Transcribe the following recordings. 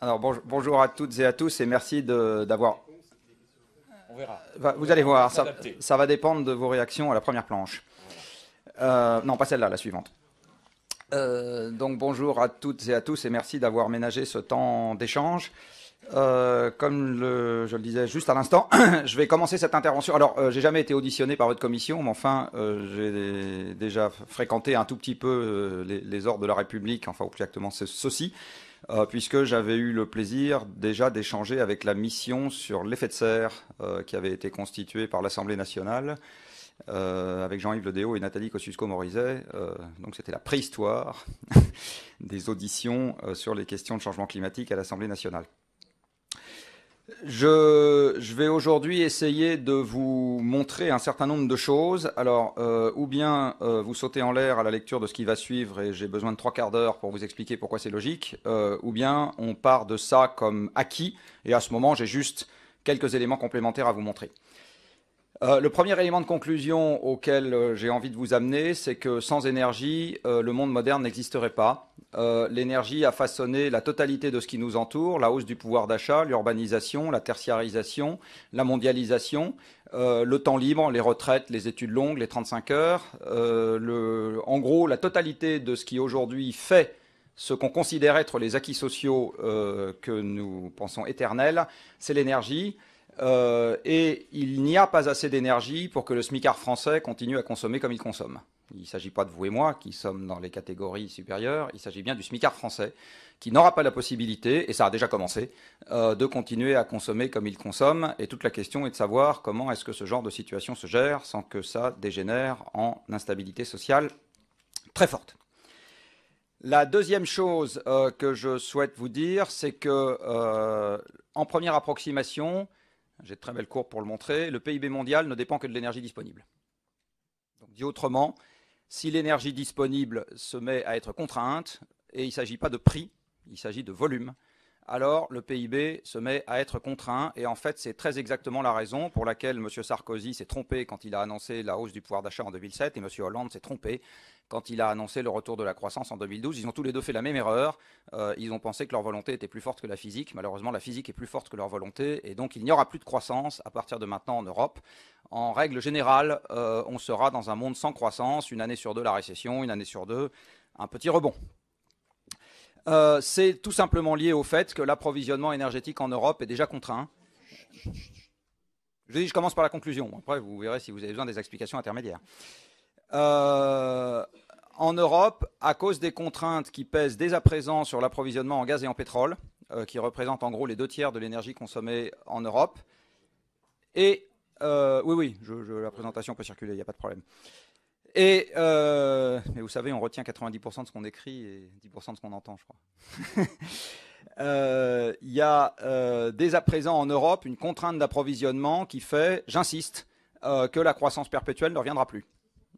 Alors bonjour à toutes et à tous et merci d'avoir... On verra. Vous allez voir, S'adapter. ça va dépendre de vos réactions à la première planche. Non, pas celle-là, la suivante. Donc bonjour à toutes et à tous et merci d'avoir ménagé ce temps d'échange. Comme je le disais juste à l'instant, je vais commencer cette intervention. Alors, j'ai jamais été auditionné par votre commission, mais enfin, j'ai déjà fréquenté un tout petit peu les ordres de la République, enfin, ou plus exactement ceci, puisque j'avais eu le plaisir déjà d'échanger avec la mission sur l'effet de serre qui avait été constituée par l'Assemblée nationale, avec Jean-Yves Le Déaut et Nathalie Kosciusko-Morizet. Donc, c'était la préhistoire des auditions sur les questions de changement climatique à l'Assemblée nationale. Je vais aujourd'hui essayer de vous montrer un certain nombre de choses. Alors, ou bien vous sautez en l'air à la lecture de ce qui va suivre et j'ai besoin de 3/4 d'heure pour vous expliquer pourquoi c'est logique, ou bien on part de ça comme acquis et à ce moment j'ai juste quelques éléments complémentaires à vous montrer. Le premier élément de conclusion auquel j'ai envie de vous amener, c'est que sans énergie, le monde moderne n'existerait pas. L'énergie a façonné la totalité de ce qui nous entoure, la hausse du pouvoir d'achat, l'urbanisation, la tertiarisation, la mondialisation, le temps libre, les retraites, les études longues, les 35 heures. En gros, la totalité de ce qui aujourd'hui fait ce qu'on considère être les acquis sociaux que nous pensons éternels, c'est l'énergie. Et il n'y a pas assez d'énergie pour que le smicard français continue à consommer comme il consomme. Il ne s'agit pas de vous et moi qui sommes dans les catégories supérieures, il s'agit bien du smicard français qui n'aura pas la possibilité, et ça a déjà commencé, de continuer à consommer comme il consomme. Et toute la question est de savoir comment est-ce que ce genre de situation se gère sans que ça dégénère en instabilité sociale très forte. La deuxième chose que je souhaite vous dire, c'est que en première approximation, j'ai de très belles courbes pour le montrer, le PIB mondial ne dépend que de l'énergie disponible. Donc, dit autrement, si l'énergie disponible se met à être contrainte, et il ne s'agit pas de prix, il s'agit de volume, alors le PIB se met à être contraint. Et en fait, c'est très exactement la raison pour laquelle M. Sarkozy s'est trompé quand il a annoncé la hausse du pouvoir d'achat en 2007 et M. Hollande s'est trompé quand il a annoncé le retour de la croissance en 2012. Ils ont tous les deux fait la même erreur. Ils ont pensé que leur volonté était plus forte que la physique. Malheureusement, la physique est plus forte que leur volonté. Et donc, il n'y aura plus de croissance à partir de maintenant en Europe. En règle générale, on sera dans un monde sans croissance. Une année sur deux, la récession. Une année sur deux, un petit rebond. C'est tout simplement lié au fait que l'approvisionnement énergétique en Europe est déjà contraint. Je commence par la conclusion. Après, vous verrez si vous avez besoin des explications intermédiaires. En Europe, à cause des contraintes qui pèsent dès à présent sur l'approvisionnement en gaz et en pétrole, qui représentent en gros les 2/3 de l'énergie consommée en Europe, et oui, la présentation peut circuler, il n'y a pas de problème. Mais vous savez, on retient 90% de ce qu'on écrit et 10% de ce qu'on entend, je crois. Il y a dès à présent en Europe une contrainte d'approvisionnement qui fait, j'insiste, que la croissance perpétuelle ne reviendra plus.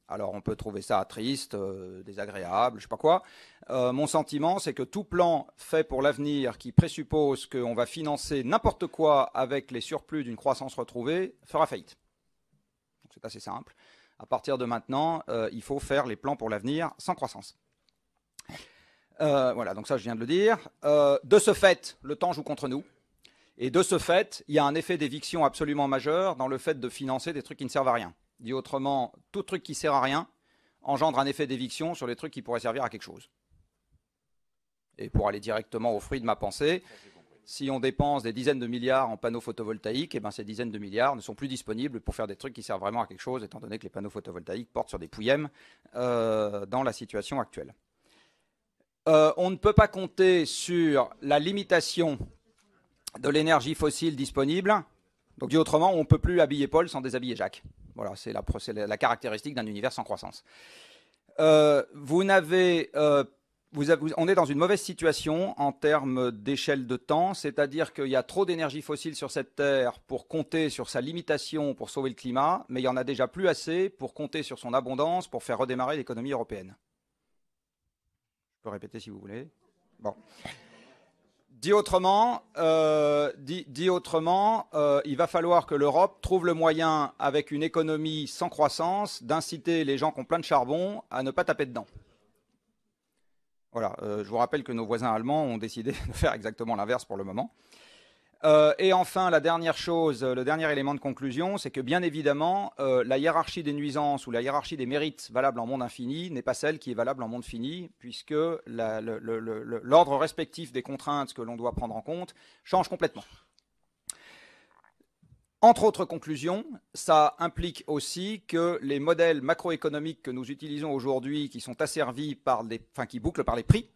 Alors on peut trouver ça triste, désagréable, je ne sais pas quoi. Mon sentiment, c'est que tout plan fait pour l'avenir qui présuppose qu'on va financer n'importe quoi avec les surplus d'une croissance retrouvée fera faillite. C'est assez simple. À partir de maintenant, il faut faire les plans pour l'avenir sans croissance. Voilà, donc ça je viens de le dire. De ce fait, le temps joue contre nous. Et de ce fait, il y a un effet d'éviction absolument majeur dans le fait de financer des trucs qui ne servent à rien. Dit autrement, tout truc qui ne sert à rien engendre un effet d'éviction sur les trucs qui pourraient servir à quelque chose. Et pour aller directement au fruit de ma pensée, si on dépense des dizaines de milliards en panneaux photovoltaïques, et ben ces dizaines de milliards ne sont plus disponibles pour faire des trucs qui servent vraiment à quelque chose, étant donné que les panneaux photovoltaïques portent sur des pouillèmes dans la situation actuelle. On ne peut pas compter sur la limitation de l'énergie fossile disponible. Donc dit autrement, on ne peut plus habiller Paul sans déshabiller Jacques. Voilà, c'est la caractéristique d'un univers sans croissance. On est dans une mauvaise situation en termes d'échelle de temps, c'est-à-dire qu'il y a trop d'énergie fossile sur cette Terre pour compter sur sa limitation pour sauver le climat, mais il n'y en a déjà plus assez pour compter sur son abondance pour faire redémarrer l'économie européenne. Je peux répéter si vous voulez. Bon. Dit autrement, il va falloir que l'Europe trouve le moyen, avec une économie sans croissance, d'inciter les gens qui ont plein de charbon à ne pas taper dedans. Voilà, je vous rappelle que nos voisins allemands ont décidé de faire exactement l'inverse pour le moment. Et enfin, la dernière chose, le dernier élément de conclusion, c'est que bien évidemment, la hiérarchie des nuisances ou la hiérarchie des mérites valables en monde infini n'est pas celle qui est valable en monde fini, puisque l'ordre respectif des contraintes que l'on doit prendre en compte change complètement. Entre autres conclusions, ça implique aussi que les modèles macroéconomiques que nous utilisons aujourd'hui, qui sont asservis par qui bouclent par les prix,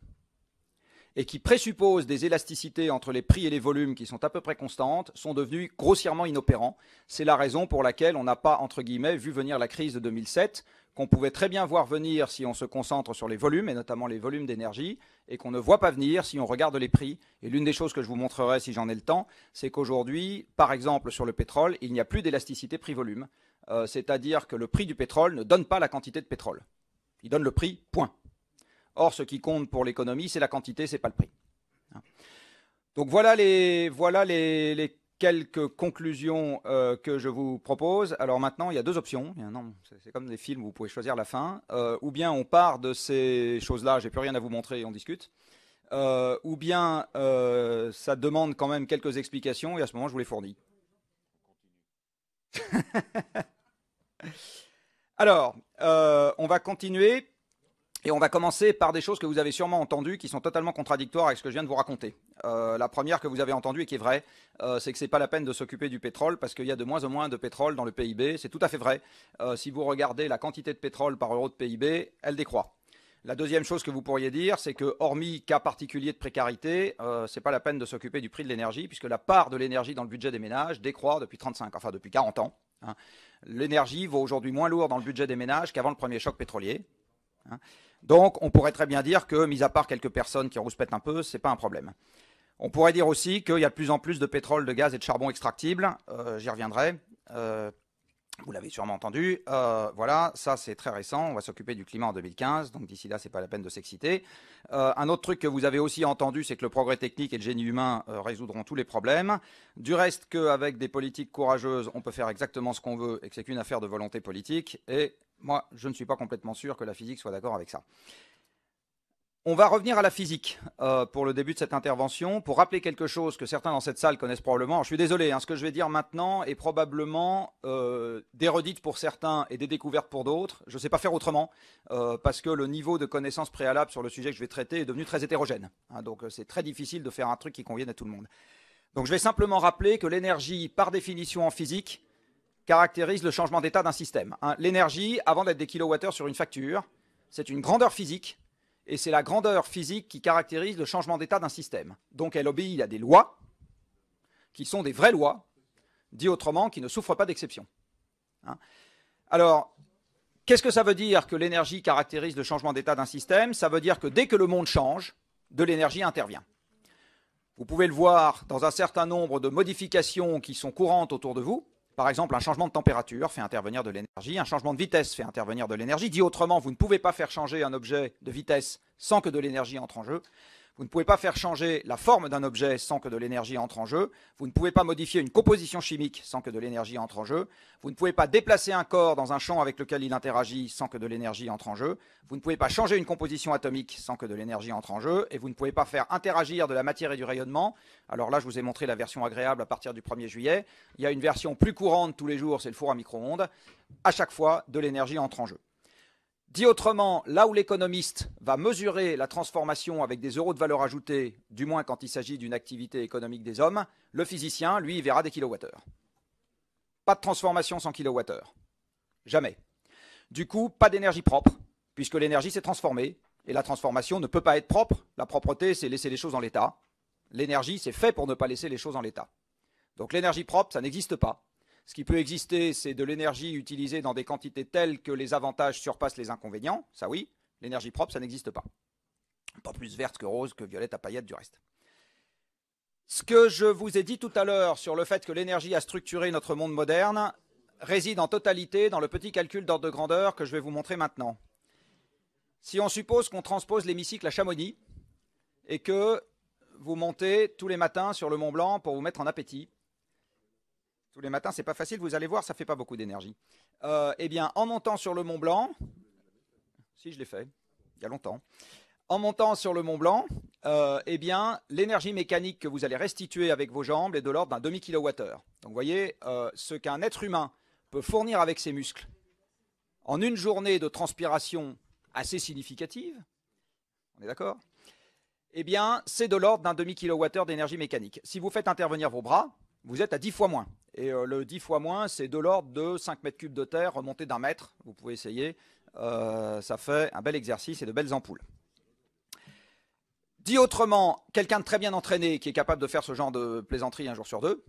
et qui présupposent des élasticités entre les prix et les volumes qui sont à peu près constantes, sont devenus grossièrement inopérants. C'est la raison pour laquelle on n'a pas, entre guillemets, vu venir la crise de 2007, qu'on pouvait très bien voir venir si on se concentre sur les volumes, et notamment les volumes d'énergie, et qu'on ne voit pas venir si on regarde les prix. Et l'une des choses que je vous montrerai, si j'en ai le temps, c'est qu'aujourd'hui, par exemple, sur le pétrole, il n'y a plus d'élasticité prix-volume. C'est-à-dire que le prix du pétrole ne donne pas la quantité de pétrole. Il donne le prix, point. Or, ce qui compte pour l'économie, c'est la quantité, c'est pas le prix. Donc voilà les quelques conclusions que je vous propose. Alors maintenant, il y a deux options. C'est comme des films où vous pouvez choisir la fin. Ou bien on part de ces choses-là, j'ai plus rien à vous montrer et on discute. Ou bien ça demande quand même quelques explications et à ce moment, je vous les fournis. Alors, on va continuer. Et on va commencer par des choses que vous avez sûrement entendues qui sont totalement contradictoires avec ce que je viens de vous raconter. La première que vous avez entendue et qui est vraie, c'est que ce n'est pas la peine de s'occuper du pétrole parce qu'il y a de moins en moins de pétrole dans le PIB. C'est tout à fait vrai. Si vous regardez la quantité de pétrole par euro de PIB, elle décroît. La deuxième chose que vous pourriez dire, c'est que hormis cas particulier de précarité, ce n'est pas la peine de s'occuper du prix de l'énergie puisque la part de l'énergie dans le budget des ménages décroît depuis 40 ans. Hein. L'énergie vaut aujourd'hui moins lourd dans le budget des ménages qu'avant le premier choc pétrolier. Hein. Donc, on pourrait très bien dire que, mis à part quelques personnes qui rouspètent un peu, ce n'est pas un problème. On pourrait dire aussi qu'il y a de plus en plus de pétrole, de gaz et de charbon extractibles. J'y reviendrai. Vous l'avez sûrement entendu. Voilà, ça c'est très récent. On va s'occuper du climat en 2015. Donc d'ici là, ce n'est pas la peine de s'exciter. Un autre truc que vous avez aussi entendu, c'est que le progrès technique et le génie humain résoudront tous les problèmes. Du reste, qu'avec des politiques courageuses, on peut faire exactement ce qu'on veut et que c'est qu'une affaire de volonté politique. Et moi, je ne suis pas complètement sûr que la physique soit d'accord avec ça. On va revenir à la physique pour le début de cette intervention, pour rappeler quelque chose que certains dans cette salle connaissent probablement. Alors, je suis désolé, ce que je vais dire maintenant est probablement des redites pour certains et des découvertes pour d'autres. Je ne sais pas faire autrement, parce que le niveau de connaissance préalable sur le sujet que je vais traiter est devenu très hétérogène. Donc c'est très difficile de faire un truc qui convienne à tout le monde. Donc je vais simplement rappeler que l'énergie, par définition en physique, caractérise le changement d'état d'un système. L'énergie, avant d'être des kilowattheures sur une facture, c'est une grandeur physique, et c'est la grandeur physique qui caractérise le changement d'état d'un système. Donc elle obéit à des lois, qui sont des vraies lois, dit autrement, qui ne souffrent pas d'exception. Alors, qu'est-ce que ça veut dire que l'énergie caractérise le changement d'état d'un système? Ça veut dire que dès que le monde change, de l'énergie intervient. Vous pouvez le voir dans un certain nombre de modifications qui sont courantes autour de vous. Par exemple, un changement de température fait intervenir de l'énergie, un changement de vitesse fait intervenir de l'énergie. Dit autrement, vous ne pouvez pas faire changer un objet de vitesse sans que de l'énergie entre en jeu. Vous ne pouvez pas faire changer la forme d'un objet sans que de l'énergie entre en jeu. Vous ne pouvez pas modifier une composition chimique sans que de l'énergie entre en jeu. Vous ne pouvez pas déplacer un corps dans un champ avec lequel il interagit sans que de l'énergie entre en jeu. Vous ne pouvez pas changer une composition atomique sans que de l'énergie entre en jeu. Et vous ne pouvez pas faire interagir de la matière et du rayonnement. Alors là, je vous ai montré la version agréable à partir du 1er juillet. Il y a une version plus courante tous les jours, c'est le four à micro-ondes. À chaque fois, de l'énergie entre en jeu. Dit autrement, là où l'économiste va mesurer la transformation avec des euros de valeur ajoutée, du moins quand il s'agit d'une activité économique des hommes, le physicien, lui, il verra des kilowattheures. Pas de transformation sans kilowattheures. Jamais. Du coup, pas d'énergie propre, puisque l'énergie s'est transformée, et la transformation ne peut pas être propre. La propreté, c'est laisser les choses en l'état. L'énergie, c'est fait pour ne pas laisser les choses en l'état. Donc l'énergie propre, ça n'existe pas. Ce qui peut exister, c'est de l'énergie utilisée dans des quantités telles que les avantages surpassent les inconvénients. Ça oui, l'énergie propre, ça n'existe pas. Pas plus verte que rose, que violette à paillettes du reste. Ce que je vous ai dit tout à l'heure sur le fait que l'énergie a structuré notre monde moderne réside en totalité dans le petit calcul d'ordre de grandeur que je vais vous montrer maintenant. Si on suppose qu'on transpose l'hémicycle à Chamonix et que vous montez tous les matins sur le Mont Blanc pour vous mettre en appétit, tous les matins, c'est pas facile, vous allez voir, ça fait pas beaucoup d'énergie. Eh bien, en montant sur le Mont Blanc, si je l'ai fait, il y a longtemps, En montant sur le Mont Blanc, eh bien, l'énergie mécanique que vous allez restituer avec vos jambes est de l'ordre d'un demi-kilowattheure. Donc vous voyez, ce qu'un être humain peut fournir avec ses muscles en une journée de transpiration assez significative, on est d'accord? Eh bien, c'est de l'ordre d'un demi-kilowattheure d'énergie mécanique. Si vous faites intervenir vos bras, vous êtes à 10 fois moins. Et le 10 fois moins, c'est de l'ordre de 5 mètres cubes de terre remonté d'1 mètre. Vous pouvez essayer. Ça fait un bel exercice et de belles ampoules. Dit autrement, quelqu'un de très bien entraîné qui est capable de faire ce genre de plaisanterie un jour sur deux,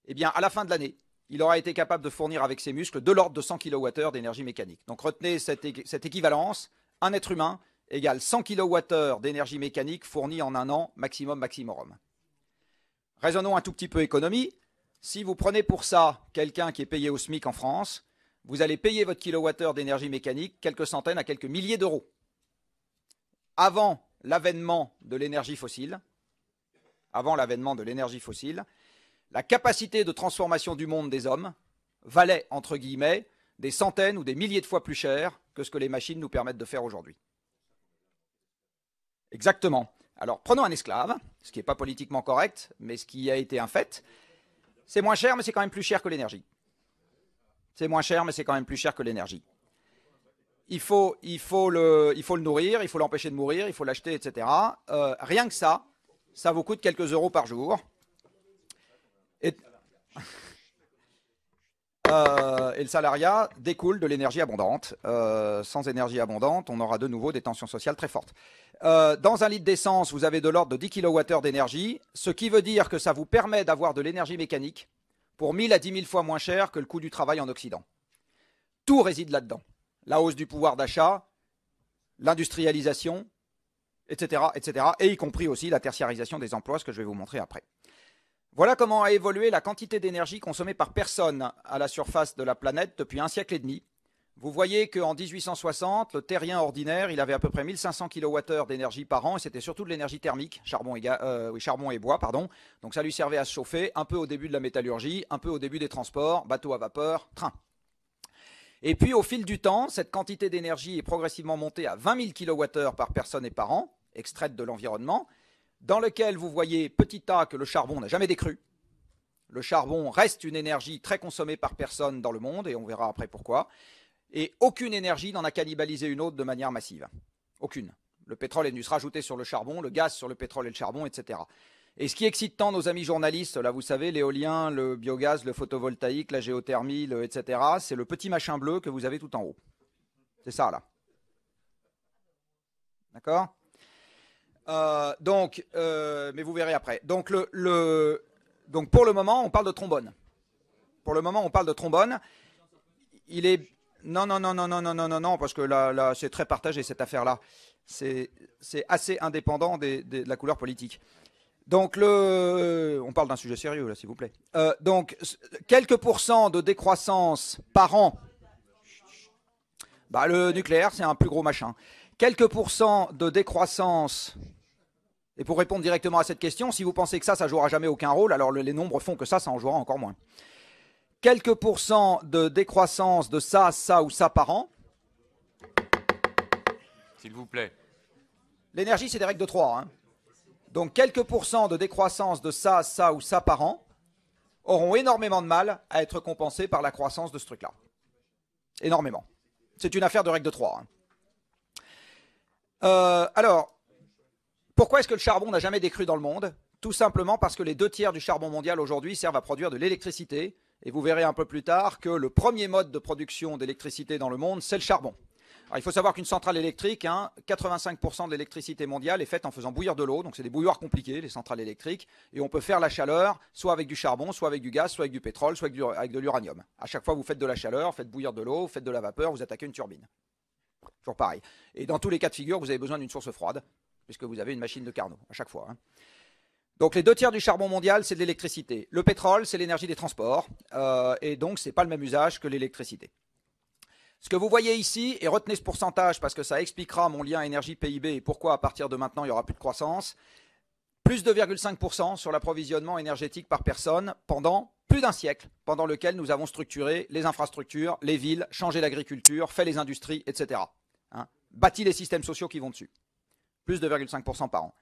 eh bien, à la fin de l'année, il aura été capable de fournir avec ses muscles de l'ordre de 100 kWh d'énergie mécanique. Donc retenez cette équivalence. Un être humain égale 100 kWh d'énergie mécanique fournie en un an, maximum, maximum. Raisonnons un tout petit peu économie. Si vous prenez pour ça quelqu'un qui est payé au SMIC en France, vous allez payer votre kilowattheure d'énergie mécanique quelques centaines à quelques milliers d'euros. Avant l'avènement de l'énergie fossile, la capacité de transformation du monde des hommes valait, entre guillemets, des centaines ou des milliers de fois plus cher que ce que les machines nous permettent de faire aujourd'hui. Exactement. Alors, prenons un esclave, ce qui n'est pas politiquement correct, mais ce qui a été un fait. C'est moins cher, mais c'est quand même plus cher que l'énergie. C'est moins cher, mais c'est quand même plus cher que l'énergie. Il faut le nourrir, il faut l'empêcher de mourir, il faut l'acheter, etc. Rien que ça vous coûte quelques euros par jour. Et le salariat découle de l'énergie abondante. Sans énergie abondante, on aura de nouveau des tensions sociales très fortes. Dans un litre d'essence, vous avez de l'ordre de 10 kWh d'énergie, ce qui veut dire que ça vous permet d'avoir de l'énergie mécanique pour 1000 à 10 000 fois moins cher que le coût du travail en Occident. Tout réside là-dedans. La hausse du pouvoir d'achat, l'industrialisation, etc., et y compris aussi la tertiarisation des emplois, ce que je vais vous montrer après. Voilà comment a évolué la quantité d'énergie consommée par personne à la surface de la planète depuis un siècle et demi. Vous voyez qu'en 1860, le terrien ordinaire, il avait à peu près 1500 kWh d'énergie par an, et c'était surtout de l'énergie thermique, charbon et bois, pardon. Donc ça lui servait à se chauffer, un peu au début de la métallurgie, un peu au début des transports, bateaux à vapeur, trains. Et puis au fil du temps, cette quantité d'énergie est progressivement montée à 20 000 kWh par personne et par an, extraite de l'environnement, dans lequel vous voyez petit a que le charbon n'a jamais décru. Le charbon reste une énergie très consommée par personne dans le monde, et on verra après pourquoi. Et aucune énergie n'en a cannibalisé une autre de manière massive. Aucune. Le pétrole est venu se rajouter sur le charbon, le gaz sur le pétrole et le charbon, etc. Et ce qui excite tant nos amis journalistes, là vous savez, l'éolien, le biogaz, le photovoltaïque, la géothermie, etc., c'est le petit machin bleu que vous avez tout en haut. C'est ça là. D'accord? Mais vous verrez après. Donc pour le moment, on parle de trombone. Il est... Non, parce que là c'est très partagé cette affaire-là. C'est assez indépendant de la couleur politique. Donc, on parle d'un sujet sérieux, là, s'il vous plaît. Donc, quelques pourcents de décroissance par an. Bah, le nucléaire, c'est un plus gros machin. Quelques pourcents de décroissance. Et pour répondre directement à cette question, si vous pensez que ça jouera jamais aucun rôle, alors les nombres font que ça en jouera encore moins. Quelques pourcents de décroissance de ça ou ça par an. S'il vous plaît. L'énergie, c'est des règles de 3, hein. Donc, quelques pourcents de décroissance de ça ou ça par an auront énormément de mal à être compensés par la croissance de ce truc-là. Énormément. C'est une affaire de règle de 3. Hein. Alors, pourquoi est-ce que le charbon n'a jamais décru dans le monde? Tout simplement parce que les 2/3 du charbon mondial aujourd'hui servent à produire de l'électricité. Et vous verrez un peu plus tard que le premier mode de production d'électricité dans le monde, c'est le charbon. Alors, il faut savoir qu'une centrale électrique, 85% de l'électricité mondiale est faite en faisant bouillir de l'eau. Donc c'est des bouilloires compliquées, les centrales électriques. Et on peut faire la chaleur soit avec du charbon, soit avec du gaz, soit avec du pétrole, soit avec de l'uranium. À chaque fois, vous faites de la chaleur, faites bouillir de l'eau, faites de la vapeur, vous attaquez une turbine. Toujours pareil. Et dans tous les cas de figure, vous avez besoin d'une source froide, puisque vous avez une machine de Carnot à chaque fois. Hein. Donc les 2/3 du charbon mondial, c'est de l'électricité. Le pétrole, c'est l'énergie des transports. Et donc, ce n'est pas le même usage que l'électricité. Ce que vous voyez ici, et retenez ce pourcentage parce que ça expliquera mon lien énergie-PIB et pourquoi à partir de maintenant, il n'y aura plus de croissance, plus de 2,5% sur l'approvisionnement énergétique par personne pendant plus d'un siècle, pendant lequel nous avons structuré les infrastructures, les villes, changé l'agriculture, fait les industries, etc. Hein, bâti les systèmes sociaux qui vont dessus. plus 2,5% par an.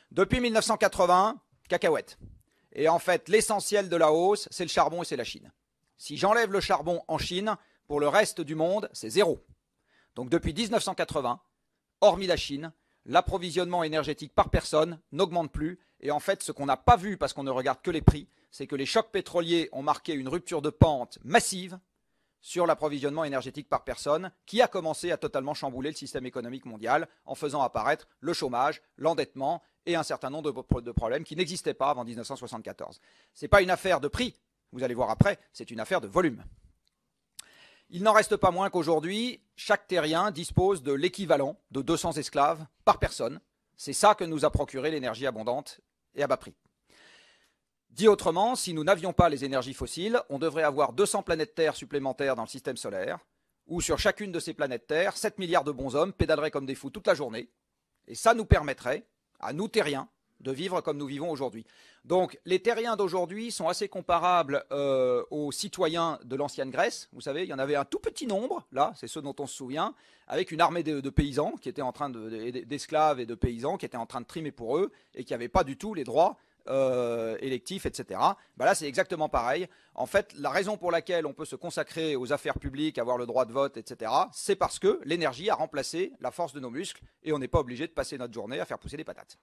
Depuis 1980, cacahuète. Et en fait, l'essentiel de la hausse, c'est le charbon et c'est la Chine. Si j'enlève le charbon en Chine, pour le reste du monde, c'est zéro. Donc depuis 1980, hormis la Chine, l'approvisionnement énergétique par personne n'augmente plus. Et en fait, ce qu'on n'a pas vu, parce qu'on ne regarde que les prix, c'est que les chocs pétroliers ont marqué une rupture de pente massive sur l'approvisionnement énergétique par personne, qui a commencé à totalement chambouler le système économique mondial en faisant apparaître le chômage, l'endettement et un certain nombre de problèmes qui n'existaient pas avant 1974. Ce n'est pas une affaire de prix, vous allez voir après, c'est une affaire de volume. Il n'en reste pas moins qu'aujourd'hui, chaque terrien dispose de l'équivalent de 200 esclaves par personne. C'est ça que nous a procuré l'énergie abondante et à bas prix. Dit autrement, si nous n'avions pas les énergies fossiles, on devrait avoir 200 planètes Terre supplémentaires dans le système solaire, où sur chacune de ces planètes Terre, 7 milliards de bonshommes pédaleraient comme des fous toute la journée. Et ça nous permettrait, à nous terriens, de vivre comme nous vivons aujourd'hui. Donc les terriens d'aujourd'hui sont assez comparables aux citoyens de l'ancienne Grèce. Vous savez, il y en avait un tout petit nombre, là, c'est ceux dont on se souvient, avec une armée de paysans qui étaient en train d'esclaves et de paysans qui étaient en train de trimer pour eux et qui n'avaient pas du tout les droits électifs, etc. Ben là, c'est exactement pareil. En fait, la raison pour laquelle on peut se consacrer aux affaires publiques, avoir le droit de vote, etc., c'est parce que l'énergie a remplacé la force de nos muscles et on n'est pas obligé de passer notre journée à faire pousser des patates.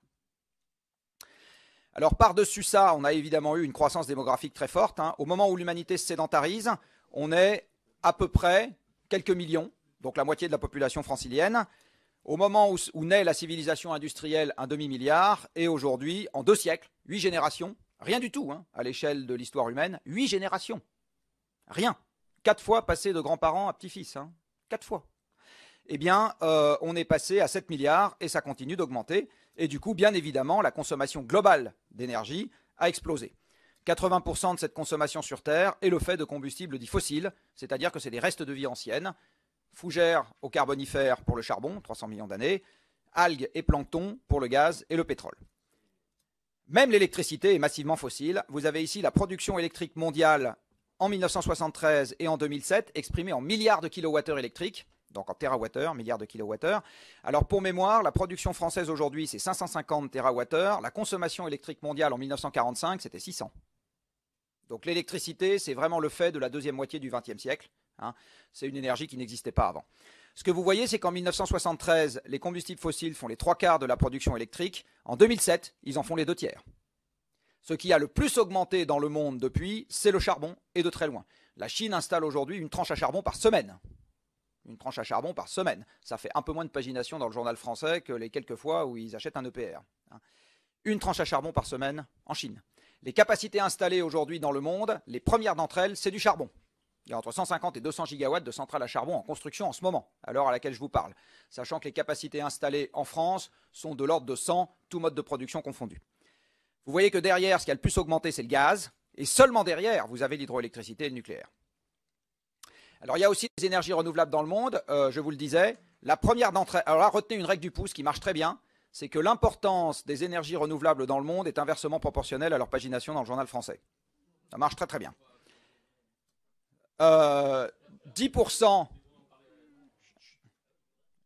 Alors par-dessus ça, on a évidemment eu une croissance démographique très forte. Au moment où l'humanité se sédentarise, on est à peu près quelques millions, donc la moitié de la population francilienne. Au moment où naît la civilisation industrielle, un demi-milliard. Et aujourd'hui, en 2 siècles, 8 générations, rien du tout à l'échelle de l'histoire humaine, 8 générations. Rien. 4 fois passé de grands-parents à petits-fils. 4 fois. Eh bien, on est passé à 7 milliards et ça continue d'augmenter. Et du coup, bien évidemment, la consommation globale d'énergie a explosé. 80% de cette consommation sur Terre est le fait de combustibles dits fossiles, c'est-à-dire que c'est des restes de vie anciennes, fougères au carbonifère pour le charbon, 300 millions d'années, algues et plancton pour le gaz et le pétrole. Même l'électricité est massivement fossile. Vous avez ici la production électrique mondiale en 1973 et en 2007, exprimée en milliards de kilowattheures électriques, donc en térawattheures, milliards de kilowattheures. Alors pour mémoire, la production française aujourd'hui, c'est 550 térawattheures. La consommation électrique mondiale en 1945, c'était 600. Donc l'électricité, c'est vraiment le fait de la deuxième moitié du XXe siècle. C'est une énergie qui n'existait pas avant. Ce que vous voyez, c'est qu'en 1973, les combustibles fossiles font les 3/4 de la production électrique. En 2007, ils en font les 2/3. Ce qui a le plus augmenté dans le monde depuis, c'est le charbon, et de très loin. La Chine installe aujourd'hui une tranche à charbon par semaine. Une tranche à charbon par semaine. Ça fait un peu moins de pagination dans le journal français que les quelques fois où ils achètent un EPR. Une tranche à charbon par semaine en Chine. Les capacités installées aujourd'hui dans le monde, les premières d'entre elles, c'est du charbon. Il y a entre 150 et 200 gigawatts de centrales à charbon en construction en ce moment, à l'heure à laquelle je vous parle. Sachant que les capacités installées en France sont de l'ordre de 100, tout mode de production confondu. Vous voyez que derrière, ce qui a le plus augmenté, c'est le gaz. Et seulement derrière, vous avez l'hydroélectricité et le nucléaire. Alors, il y a aussi des énergies renouvelables dans le monde, je vous le disais. La première d'entre elles, alors là, retenez une règle du pouce qui marche très bien, c'est que l'importance des énergies renouvelables dans le monde est inversement proportionnelle à leur pagination dans le journal français. Ça marche très très bien. 10%,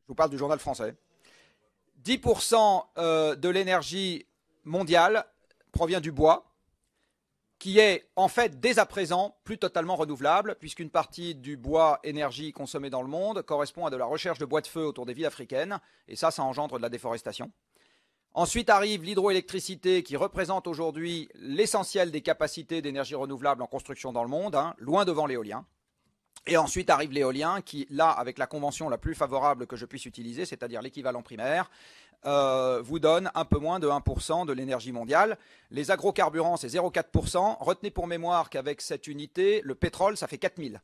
je vous parle du journal français, 10% de l'énergie mondiale provient du bois, qui est en fait dès à présent plus totalement renouvelable, puisqu'une partie du bois énergie consommé dans le monde correspond à de la recherche de bois de feu autour des villes africaines, et ça engendre de la déforestation. Ensuite arrive l'hydroélectricité qui représente aujourd'hui l'essentiel des capacités d'énergie renouvelable en construction dans le monde, loin devant l'éolien. Et ensuite arrive l'éolien qui, là, avec la convention la plus favorable que je puisse utiliser, c'est-à-dire l'équivalent primaire, vous donne un peu moins de 1% de l'énergie mondiale. Les agrocarburants, c'est 0,4%. Retenez pour mémoire qu'avec cette unité, le pétrole, ça fait 4000.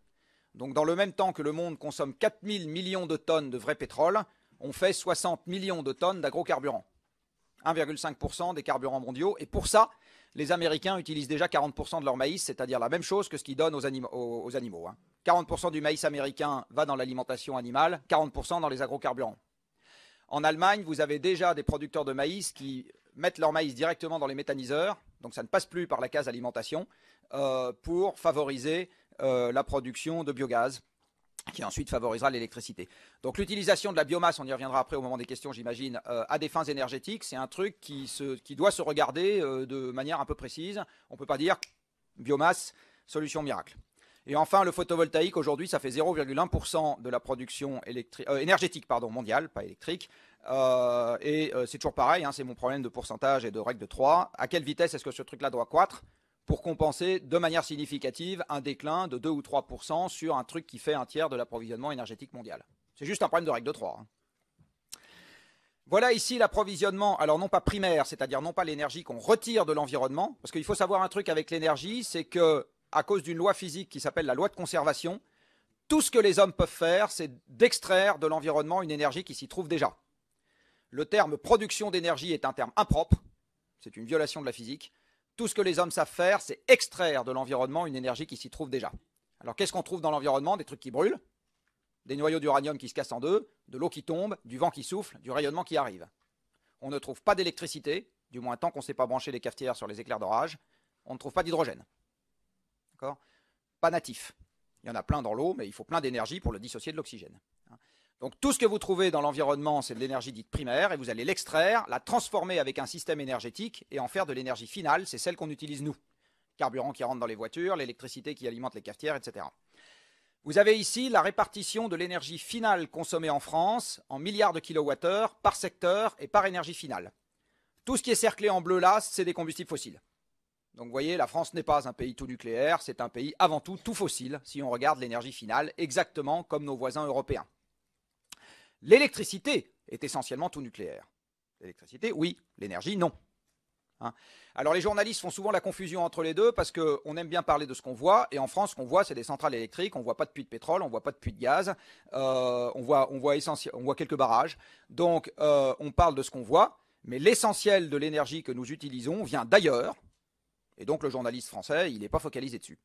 Donc dans le même temps que le monde consomme 4000 millions de tonnes de vrai pétrole, on fait 60 millions de tonnes d'agrocarburants. 1,5% des carburants mondiaux. Et pour ça, les Américains utilisent déjà 40% de leur maïs, c'est-à-dire la même chose que ce qu'ils donnent aux animaux. 40% du maïs américain va dans l'alimentation animale, 40% dans les agrocarburants. En Allemagne, vous avez déjà des producteurs de maïs qui mettent leur maïs directement dans les méthaniseurs, donc ça ne passe plus par la case alimentation, pour favoriser la production de biogaz qui ensuite favorisera l'électricité. Donc l'utilisation de la biomasse, on y reviendra après au moment des questions, j'imagine, à des fins énergétiques, c'est un truc qui doit se regarder de manière un peu précise. On ne peut pas dire biomasse, solution miracle. Et enfin, le photovoltaïque, aujourd'hui, ça fait 0,1% de la production énergétique mondiale, pas électrique. C'est toujours pareil, hein, c'est mon problème de pourcentage et de règle de 3. À quelle vitesse est-ce que ce truc-là doit croître pour compenser de manière significative un déclin de 2 ou 3% sur un truc qui fait un tiers de l'approvisionnement énergétique mondial? C'est juste un problème de règle de 3. Hein. Voilà ici l'approvisionnement, alors non pas primaire, c'est-à-dire non pas l'énergie qu'on retire de l'environnement, parce qu'il faut savoir un truc avec l'énergie, c'est que à cause d'une loi physique qui s'appelle la loi de conservation, tout ce que les hommes peuvent faire, c'est d'extraire de l'environnement une énergie qui s'y trouve déjà. Le terme production d'énergie est un terme impropre, c'est une violation de la physique. Tout ce que les hommes savent faire, c'est extraire de l'environnement une énergie qui s'y trouve déjà. Alors qu'est-ce qu'on trouve dans l'environnement? Des trucs qui brûlent, des noyaux d'uranium qui se cassent en deux, de l'eau qui tombe, du vent qui souffle, du rayonnement qui arrive. On ne trouve pas d'électricité, du moins tant qu'on ne sait pas brancher les cafetières sur les éclairs d'orage. On ne trouve pas d'hydrogène. D'accord? Pas natif. Il y en a plein dans l'eau, mais il faut plein d'énergie pour le dissocier de l'oxygène. Donc tout ce que vous trouvez dans l'environnement, c'est de l'énergie dite primaire, et vous allez l'extraire, la transformer avec un système énergétique et en faire de l'énergie finale, c'est celle qu'on utilise nous. Carburant qui rentre dans les voitures, l'électricité qui alimente les cafetières, etc. Vous avez ici la répartition de l'énergie finale consommée en France en milliards de kilowattheures par secteur et par énergie finale. Tout ce qui est cerclé en bleu là, c'est des combustibles fossiles. Donc vous voyez, la France n'est pas un pays tout nucléaire, c'est un pays avant tout fossile, si on regarde l'énergie finale, exactement comme nos voisins européens. L'électricité est essentiellement tout nucléaire. L'électricité, oui. L'énergie, non. Hein? Alors les journalistes font souvent la confusion entre les deux parce qu'on aime bien parler de ce qu'on voit. Et en France, ce qu'on voit, c'est des centrales électriques. On ne voit pas de puits de pétrole, on ne voit pas de puits de gaz. On voit quelques barrages. Donc on parle de ce qu'on voit. Mais l'essentiel de l'énergie que nous utilisons vient d'ailleurs. Et donc le journaliste français, il n'est pas focalisé dessus.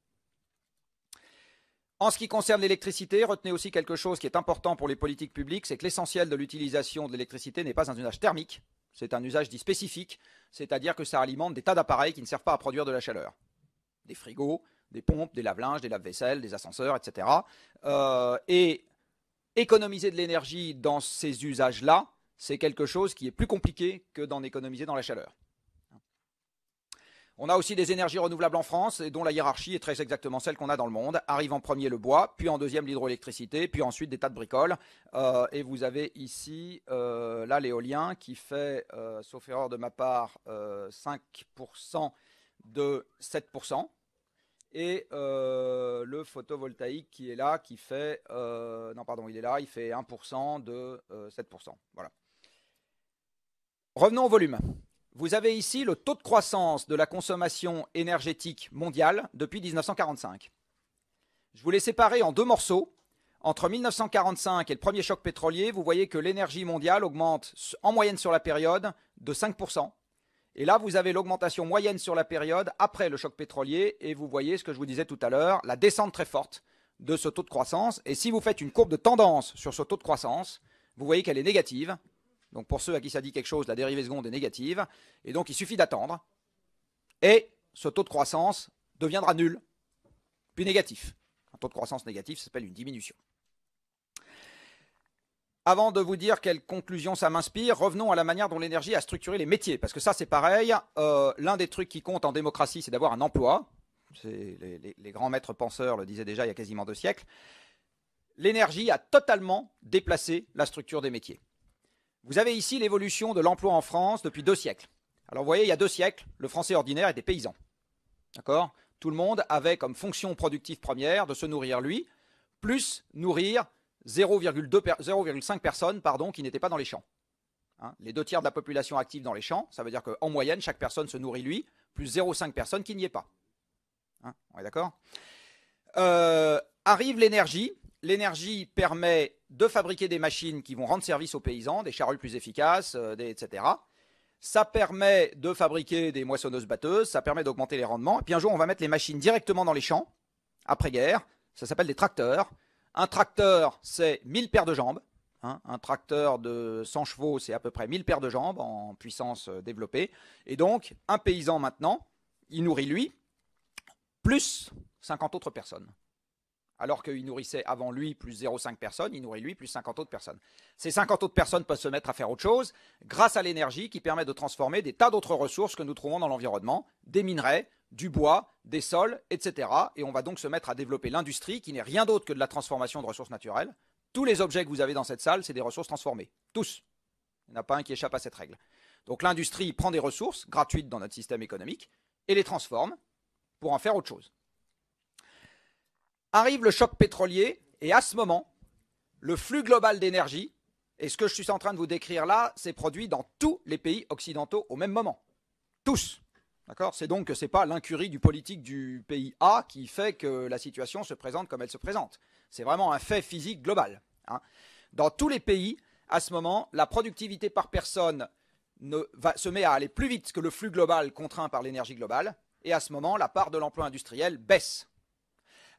En ce qui concerne l'électricité, retenez aussi quelque chose qui est important pour les politiques publiques, c'est que l'essentiel de l'utilisation de l'électricité n'est pas un usage thermique, c'est un usage dit spécifique, c'est-à-dire que ça alimente des tas d'appareils qui ne servent pas à produire de la chaleur. Des frigos, des pompes, des lave-linges, des lave-vaisselle, des ascenseurs, etc. Et économiser de l'énergie dans ces usages-là, c'est quelque chose qui est plus compliqué que d'en économiser dans la chaleur. On a aussi des énergies renouvelables en France, et dont la hiérarchie est très exactement celle qu'on a dans le monde. Arrive en premier le bois, puis en deuxième l'hydroélectricité, puis ensuite des tas de bricoles. Et vous avez ici, là, l'éolien qui fait, sauf erreur de ma part, 5% de 7%. Et le photovoltaïque qui est là, qui fait, non pardon, il est là, il fait 1% de 7%. Voilà. Revenons au volume. Vous avez ici le taux de croissance de la consommation énergétique mondiale depuis 1945. Je vous l'ai séparé en deux morceaux. Entre 1945 et le premier choc pétrolier, vous voyez que l'énergie mondiale augmente en moyenne sur la période de 5%. Et là, vous avez l'augmentation moyenne sur la période après le choc pétrolier. Et vous voyez ce que je vous disais tout à l'heure, la descente très forte de ce taux de croissance. Et si vous faites une courbe de tendance sur ce taux de croissance, vous voyez qu'elle est négative. Donc pour ceux à qui ça dit quelque chose, la dérivée seconde est négative. Et donc il suffit d'attendre. Et ce taux de croissance deviendra nul, puis négatif. Un taux de croissance négatif, ça s'appelle une diminution. Avant de vous dire quelle conclusion ça m'inspire, revenons à la manière dont l'énergie a structuré les métiers. Parce que ça, c'est pareil. L'un des trucs qui compte en démocratie, c'est d'avoir un emploi. Les grands maîtres penseurs le disaient déjà il y a quasiment 2 siècles. L'énergie a totalement déplacé la structure des métiers. Vous avez ici l'évolution de l'emploi en France depuis 2 siècles. Alors vous voyez, il y a 2 siècles, le français ordinaire était paysan. D'accord? Tout le monde avait comme fonction productive première de se nourrir lui, plus nourrir 0,5 personnes qui n'étaient pas dans les champs. Hein, les 2 tiers de la population active dans les champs, ça veut dire qu'en moyenne, chaque personne se nourrit lui, plus 0,5 personnes qui n'y est pas. Hein, on est d'accord? Arrive l'énergie. L'énergie permet de fabriquer des machines qui vont rendre service aux paysans, des charrues plus efficaces, etc. Ça permet de fabriquer des moissonneuses-batteuses, ça permet d'augmenter les rendements. Et puis un jour, on va mettre les machines directement dans les champs, après-guerre. Ça s'appelle des tracteurs. Un tracteur, c'est 1000 paires de jambes. Hein. Un tracteur de 100 chevaux, c'est à peu près 1000 paires de jambes en puissance développée. Et donc, un paysan maintenant, il nourrit lui, plus 50 autres personnes. alors qu'il nourrissait avant lui plus 0,5 personnes, il nourrit lui plus 50 autres personnes. Ces 50 autres personnes peuvent se mettre à faire autre chose grâce à l'énergie qui permet de transformer des tas d'autres ressources que nous trouvons dans l'environnement, des minerais, du bois, des sols, etc. Et on va donc se mettre à développer l'industrie qui n'est rien d'autre que de la transformation de ressources naturelles. Tous les objets que vous avez dans cette salle, c'est des ressources transformées. Tous. Il n'y en a pas un qui échappe à cette règle. Donc l'industrie prend des ressources gratuites dans notre système économique et les transforme pour en faire autre chose. Arrive le choc pétrolier et à ce moment, le flux global d'énergie, et ce que je suis en train de vous décrire là, c'est produit dans tous les pays occidentaux au même moment. Tous. D'accord ? C'est donc que ce n'est pas l'incurie du politique du pays A qui fait que la situation se présente comme elle se présente. C'est vraiment un fait physique global. Dans tous les pays, à ce moment, la productivité par personne se met à aller plus vite que le flux global contraint par l'énergie globale, et à ce moment, la part de l'emploi industriel baisse.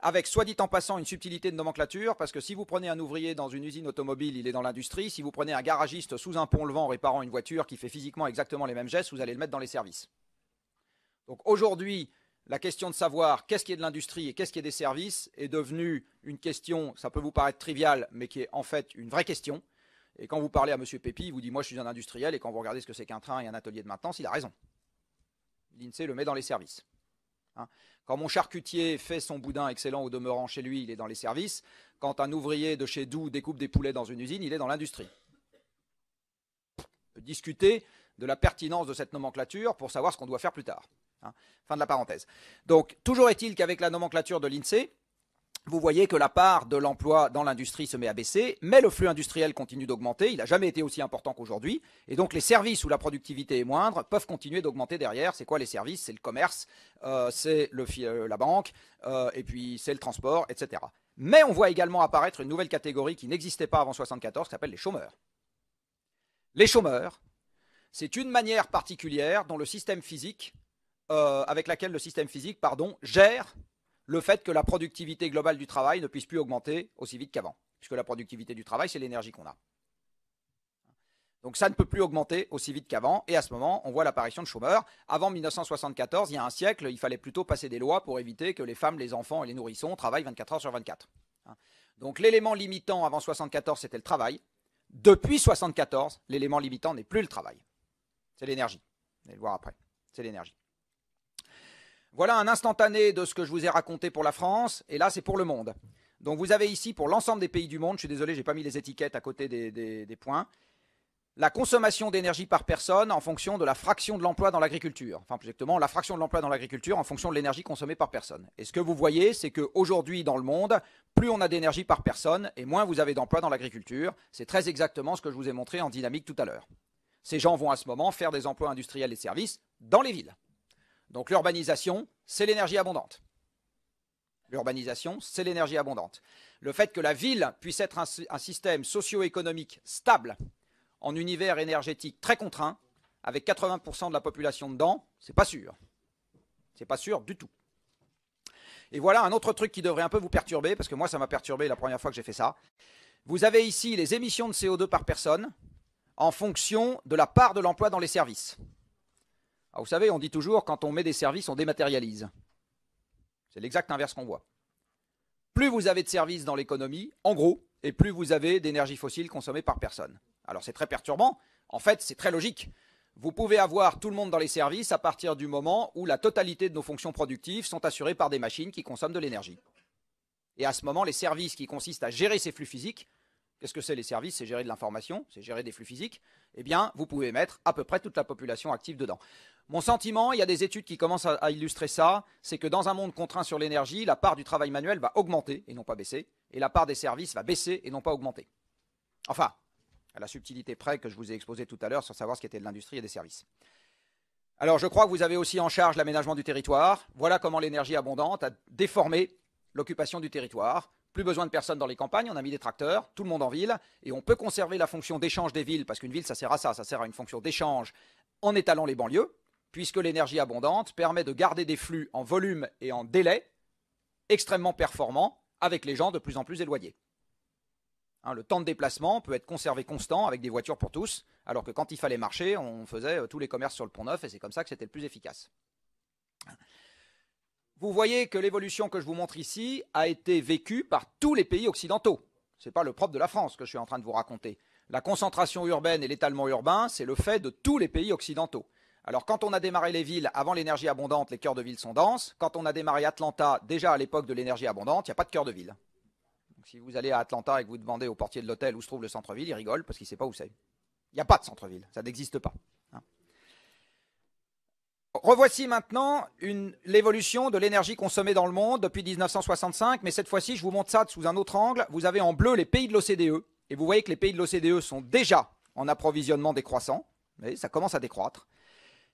Avec, soit dit en passant, une subtilité de nomenclature, parce que si vous prenez un ouvrier dans une usine automobile, il est dans l'industrie. Si vous prenez un garagiste sous un pont-levant réparant une voiture qui fait physiquement exactement les mêmes gestes, vous allez le mettre dans les services. Donc aujourd'hui, la question de savoir qu'est-ce qui est de l'industrie et qu'est-ce qui est des services est devenue une question, ça peut vous paraître trivial, mais qui est en fait une vraie question. Et quand vous parlez à M. Pépi, il vous dit « moi je suis un industriel » et quand vous regardez ce que c'est qu'un train et un atelier de maintenance, il a raison. L'INSEE le met dans les services. Quand mon charcutier fait son boudin excellent au demeurant chez lui, il est dans les services. Quand un ouvrier de chez Doux découpe des poulets dans une usine, il est dans l'industrie. On peut discuter de la pertinence de cette nomenclature pour savoir ce qu'on doit faire plus tard. Fin de la parenthèse. Donc, toujours est-il qu'avec la nomenclature de l'INSEE, vous voyez que la part de l'emploi dans l'industrie se met à baisser, mais le flux industriel continue d'augmenter. Il n'a jamais été aussi important qu'aujourd'hui. Et donc les services où la productivité est moindre peuvent continuer d'augmenter derrière. C'est quoi les services? C'est le commerce, c'est la banque, et puis c'est le transport, etc. Mais on voit également apparaître une nouvelle catégorie qui n'existait pas avant 1974, qui s'appelle les chômeurs. Les chômeurs, c'est une manière particulière dont le système physique, avec laquelle le système physique, gère le fait que la productivité globale du travail ne puisse plus augmenter aussi vite qu'avant. Puisque la productivité du travail, c'est l'énergie qu'on a. Donc ça ne peut plus augmenter aussi vite qu'avant. Et à ce moment, on voit l'apparition de chômeurs. Avant 1974, il y a un siècle, il fallait plutôt passer des lois pour éviter que les femmes, les enfants et les nourrissons travaillent 24 heures sur 24. Donc l'élément limitant avant 1974, c'était le travail. Depuis 1974, l'élément limitant n'est plus le travail. C'est l'énergie. Vous allez le voir après. C'est l'énergie. Voilà un instantané de ce que je vous ai raconté pour la France, et là c'est pour le monde. Donc vous avez ici pour l'ensemble des pays du monde, je suis désolé, je n'ai pas mis les étiquettes à côté des points, la consommation d'énergie par personne en fonction de la fraction de l'emploi dans l'agriculture. Enfin plus exactement, la fraction de l'emploi dans l'agriculture en fonction de l'énergie consommée par personne. Et ce que vous voyez, c'est qu'aujourd'hui dans le monde, plus on a d'énergie par personne, et moins vous avez d'emploi dans l'agriculture. C'est très exactement ce que je vous ai montré en dynamique tout à l'heure. Ces gens vont à ce moment faire des emplois industriels et services dans les villes. Donc l'urbanisation, c'est l'énergie abondante. L'urbanisation, c'est l'énergie abondante. Le fait que la ville puisse être un système socio-économique stable, en univers énergétique très contraint, avec 80% de la population dedans, c'est pas sûr. C'est pas sûr du tout. Et voilà un autre truc qui devrait un peu vous perturber, parce que moi ça m'a perturbé la première fois que j'ai fait ça. Vous avez ici les émissions de CO2 par personne, en fonction de la part de l'emploi dans les services. Alors vous savez, on dit toujours, quand on met des services, on dématérialise. C'est l'exact inverse qu'on voit. Plus vous avez de services dans l'économie, en gros, et plus vous avez d'énergie fossile consommée par personne. Alors c'est très perturbant. En fait, c'est très logique. Vous pouvez avoir tout le monde dans les services à partir du moment où la totalité de nos fonctions productives sont assurées par des machines qui consomment de l'énergie. Et à ce moment, les services qui consistent à gérer ces flux physiques, qu'est-ce que c'est les services? C'est gérer de l'information, c'est gérer des flux physiques. Eh bien, vous pouvez mettre à peu près toute la population active dedans. Mon sentiment, il y a des études qui commencent à illustrer ça, c'est que dans un monde contraint sur l'énergie, la part du travail manuel va augmenter et non pas baisser, et la part des services va baisser et non pas augmenter. Enfin, à la subtilité près que je vous ai exposé tout à l'heure sur savoir ce qu'était de l'industrie et des services. Alors, je crois que vous avez aussi en charge l'aménagement du territoire. Voilà comment l'énergie abondante a déformé l'occupation du territoire. Plus besoin de personnes dans les campagnes, on a mis des tracteurs, tout le monde en ville, et on peut conserver la fonction d'échange des villes, parce qu'une ville, ça sert à ça, ça sert à une fonction d'échange en étalant les banlieues, puisque l'énergie abondante permet de garder des flux en volume et en délai extrêmement performants avec les gens de plus en plus éloignés. Le temps de déplacement peut être conservé constant avec des voitures pour tous, alors que quand il fallait marcher, on faisait tous les commerces sur le Pont-Neuf, et c'est comme ça que c'était le plus efficace. vous voyez que l'évolution que je vous montre ici a été vécue par tous les pays occidentaux. Ce n'est pas le propre de la France que je suis en train de vous raconter. La concentration urbaine et l'étalement urbain, c'est le fait de tous les pays occidentaux. Alors quand on a démarré les villes avant l'énergie abondante, les cœurs de ville sont denses. Quand on a démarré Atlanta, déjà à l'époque de l'énergie abondante, il n'y a pas de cœur de ville. Donc, si vous allez à Atlanta et que vous demandez au portier de l'hôtel où se trouve le centre-ville, il rigole parce qu'il ne sait pas où c'est. Il n'y a pas de centre-ville, ça n'existe pas. Revoici maintenant l'évolution de l'énergie consommée dans le monde depuis 1965, mais cette fois-ci, je vous montre ça sous un autre angle. Vous avez en bleu les pays de l'OCDE, et vous voyez que les pays de l'OCDE sont déjà en approvisionnement décroissant, mais ça commence à décroître.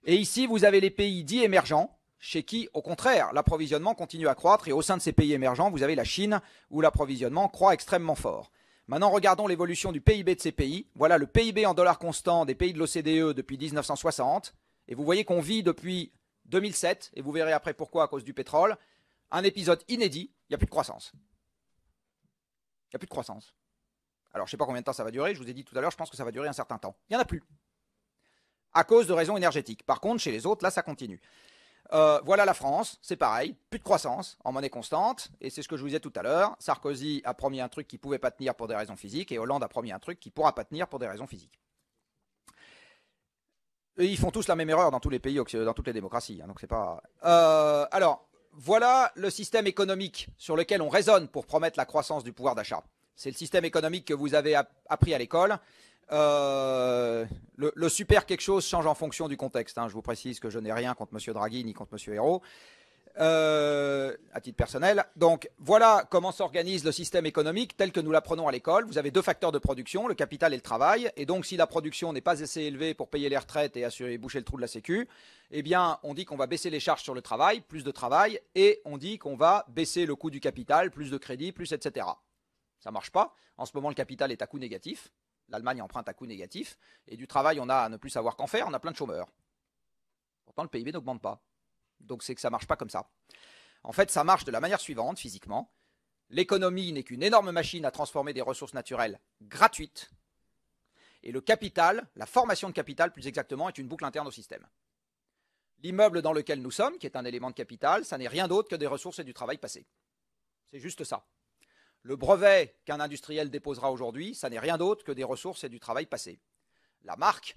Et ici, vous avez les pays dits émergents, chez qui, au contraire, l'approvisionnement continue à croître, et au sein de ces pays émergents, vous avez la Chine, où l'approvisionnement croît extrêmement fort. Maintenant, regardons l'évolution du PIB de ces pays. Voilà le PIB en dollars constants des pays de l'OCDE depuis 1960. Et vous voyez qu'on vit depuis 2007, et vous verrez après pourquoi à cause du pétrole, un épisode inédit, il n'y a plus de croissance. Il n'y a plus de croissance. Alors je ne sais pas combien de temps ça va durer, je vous ai dit tout à l'heure, je pense que ça va durer un certain temps. Il n'y en a plus. À cause de raisons énergétiques. Par contre, chez les autres, là, ça continue. Voilà la France, c'est pareil, plus de croissance en monnaie constante, et c'est ce que je vous disais tout à l'heure. Sarkozy a promis un truc qui ne pouvait pas tenir pour des raisons physiques, et Hollande a promis un truc qui ne pourra pas tenir pour des raisons physiques. Et ils font tous la même erreur dans tous les pays, dans toutes les démocraties. Hein, donc c'est pas. Alors, voilà le système économique sur lequel on raisonne pour promettre la croissance du pouvoir d'achat. C'est le système économique que vous avez appris à l'école. Le super quelque chose change en fonction du contexte. Hein. Je vous précise que je n'ai rien contre M. Draghi ni contre M. Hérault. À titre personnel. Donc voilà comment s'organise le système économique tel que nous l'apprenons à l'école. Vous avez deux facteurs de production, le capital et le travail. Et donc si la production n'est pas assez élevée pour payer les retraites et boucher le trou de la sécu, eh bien on dit qu'on va baisser les charges sur le travail, plus de travail, et on dit qu'on va baisser le coût du capital, plus de crédit, plus etc. Ça ne marche pas. En ce moment le capital est à coût négatif. L'Allemagne emprunte à coût négatif. Et du travail on a à ne plus savoir qu'en faire, on a plein de chômeurs. Pourtant le PIB n'augmente pas. Donc c'est que ça ne marche pas comme ça. En fait, ça marche de la manière suivante, physiquement. L'économie n'est qu'une énorme machine à transformer des ressources naturelles gratuites. Et le capital, la formation de capital plus exactement, est une boucle interne au système. L'immeuble dans lequel nous sommes, qui est un élément de capital, ça n'est rien d'autre que des ressources et du travail passé. C'est juste ça. Le brevet qu'un industriel déposera aujourd'hui, ça n'est rien d'autre que des ressources et du travail passé. La marque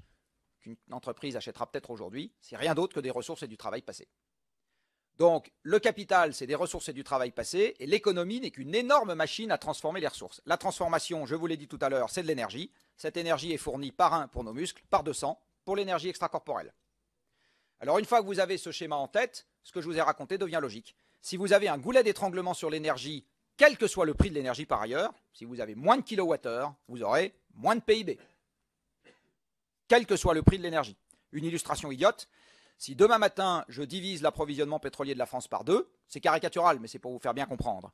qu'une entreprise achètera peut-être aujourd'hui, c'est rien d'autre que des ressources et du travail passé. Donc, le capital, c'est des ressources et du travail passé, et l'économie n'est qu'une énorme machine à transformer les ressources. La transformation, je vous l'ai dit tout à l'heure, c'est de l'énergie. Cette énergie est fournie par 1 pour nos muscles, par 200 pour l'énergie extracorporelle. Alors, une fois que vous avez ce schéma en tête, ce que je vous ai raconté devient logique. Si vous avez un goulet d'étranglement sur l'énergie, quel que soit le prix de l'énergie par ailleurs, si vous avez moins de kilowattheures, vous aurez moins de PIB. Quel que soit le prix de l'énergie. Une illustration idiote. Si demain matin, je divise l'approvisionnement pétrolier de la France par 2, c'est caricatural, mais c'est pour vous faire bien comprendre.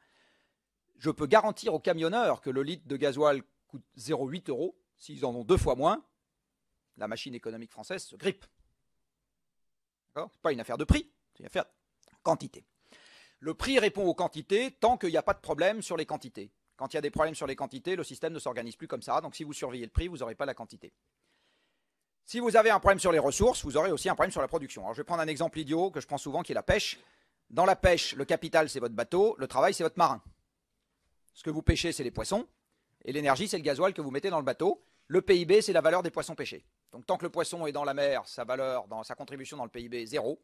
Je peux garantir aux camionneurs que le litre de gasoil coûte 0,8 €. S'ils en ont 2 fois moins, la machine économique française se grippe. Ce n'est pas une affaire de prix, c'est une affaire de quantité. Le prix répond aux quantités tant qu'il n'y a pas de problème sur les quantités. Quand il y a des problèmes sur les quantités, le système ne s'organise plus comme ça. Donc si vous surveillez le prix, vous n'aurez pas la quantité. Si vous avez un problème sur les ressources, vous aurez aussi un problème sur la production. Alors je vais prendre un exemple idiot que je prends souvent qui est la pêche. Dans la pêche, le capital c'est votre bateau, le travail c'est votre marin. Ce que vous pêchez c'est les poissons, et l'énergie c'est le gasoil que vous mettez dans le bateau. Le PIB c'est la valeur des poissons pêchés. Donc tant que le poisson est dans la mer, sa valeur, sa contribution dans le PIB est 0,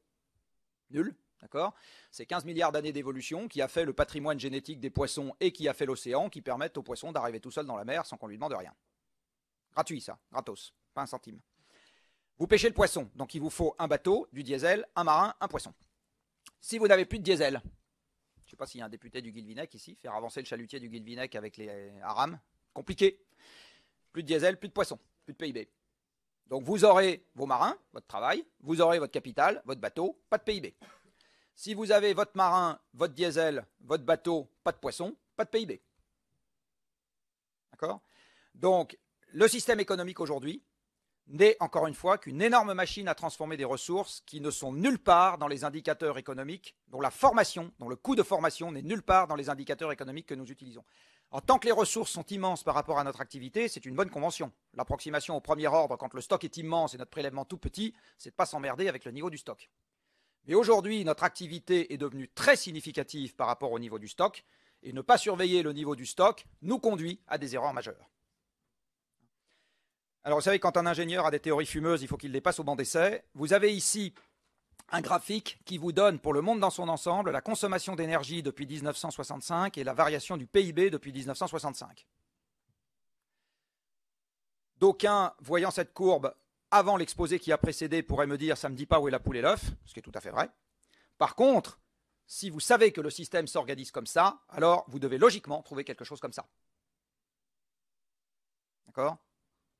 nul, d'accord. C'est 15 milliards d'années d'évolution qui a fait le patrimoine génétique des poissons et qui a fait l'océan, qui permettent aux poissons d'arriver tout seul dans la mer sans qu'on lui demande rien. Gratuit ça, gratos, pas un centime. Vous pêchez le poisson, donc il vous faut un bateau, du diesel, un marin, un poisson. Si vous n'avez plus de diesel, je ne sais pas s'il y a un député du Guilvinec ici, faire avancer le chalutier du Guilvinec avec les haram, compliqué. Plus de diesel, plus de poisson, plus de PIB. Donc vous aurez vos marins, votre travail, vous aurez votre capital, votre bateau, pas de PIB. Si vous avez votre marin, votre diesel, votre bateau, pas de poisson, pas de PIB. D'accord? Donc le système économique aujourd'hui n'est encore une fois qu'une énorme machine à transformer des ressources qui ne sont nulle part dans les indicateurs économiques, dont la formation, dont le coût de formation n'est nulle part dans les indicateurs économiques que nous utilisons. En tant que les ressources sont immenses par rapport à notre activité, c'est une bonne convention. L'approximation au premier ordre, quand le stock est immense et notre prélèvement tout petit, c'est de ne pas s'emmerder avec le niveau du stock. Mais aujourd'hui, notre activité est devenue très significative par rapport au niveau du stock, et ne pas surveiller le niveau du stock nous conduit à des erreurs majeures. Alors vous savez, quand un ingénieur a des théories fumeuses, il faut qu'il les passe au banc d'essai. Vous avez ici un graphique qui vous donne pour le monde dans son ensemble la consommation d'énergie depuis 1965 et la variation du PIB depuis 1965. D'aucuns, voyant cette courbe avant l'exposé qui a précédé, pourraient me dire « ça ne me dit pas où est la poule et l'œuf », ce qui est tout à fait vrai. Par contre, si vous savez que le système s'organise comme ça, alors vous devez logiquement trouver quelque chose comme ça. D'accord?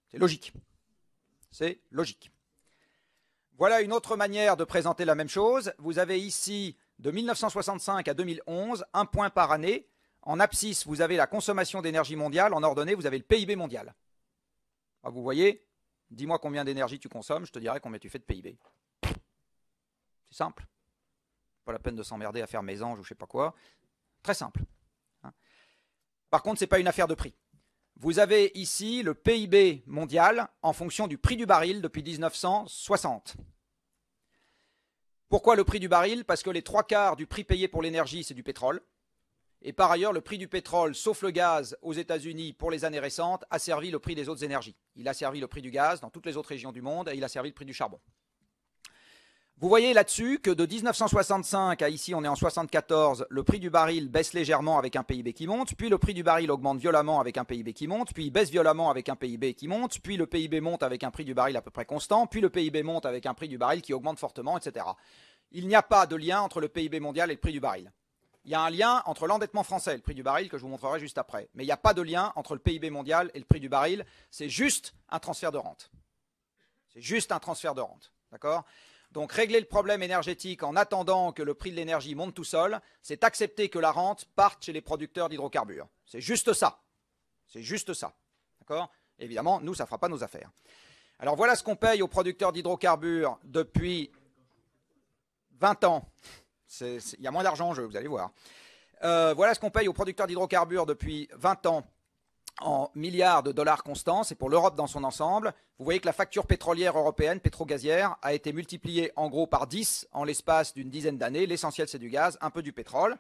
C'est logique. C'est logique. Voilà une autre manière de présenter la même chose. Vous avez ici, de 1965 à 2011, un point par année. En abscisse, vous avez la consommation d'énergie mondiale. En ordonnée, vous avez le PIB mondial. Alors vous voyez, dis-moi combien d'énergie tu consommes, je te dirai combien tu fais de PIB. C'est simple. Pas la peine de s'emmerder à faire mésange ou je sais pas quoi. Très simple. Par contre, ce n'est pas une affaire de prix. Vous avez ici le PIB mondial en fonction du prix du baril depuis 1960. Pourquoi le prix du baril? Parce que les 3/4 du prix payé pour l'énergie, c'est du pétrole. Et par ailleurs, le prix du pétrole, sauf le gaz aux États-Unis pour les années récentes, a servi le prix des autres énergies. Il a servi le prix du gaz dans toutes les autres régions du monde et il a servi le prix du charbon. Vous voyez là-dessus que de 1965 à ici, on est en 74, le prix du baril baisse légèrement avec un PIB qui monte, puis le prix du baril augmente violemment avec un PIB qui monte, puis il baisse violemment avec un PIB qui monte, puis le PIB monte avec un prix du baril à peu près constant, puis le PIB monte avec un prix du baril qui augmente fortement, etc. Il n'y a pas de lien entre le PIB mondial et le prix du baril. Il y a un lien entre l'endettement français et le prix du baril que je vous montrerai juste après. Mais il n'y a pas de lien entre le PIB mondial et le prix du baril. C'est juste un transfert de rente. C'est juste un transfert de rente. D'accord ? Donc régler le problème énergétique en attendant que le prix de l'énergie monte tout seul, c'est accepter que la rente parte chez les producteurs d'hydrocarbures. C'est juste ça. C'est juste ça. D'accord ? Évidemment, nous, ça ne fera pas nos affaires. Alors voilà ce qu'on paye aux producteurs d'hydrocarbures depuis 20 ans. Il y a moins d'argent en jeu, vous allez voir. Voilà ce qu'on paye aux producteurs d'hydrocarbures depuis 20 ans en milliards de dollars constants. C'est pour l'Europe dans son ensemble. Vous voyez que la facture pétrolière européenne, pétro-gazière, a été multipliée en gros par 10 en l'espace d'une dizaine d'années. L'essentiel, c'est du gaz, un peu du pétrole.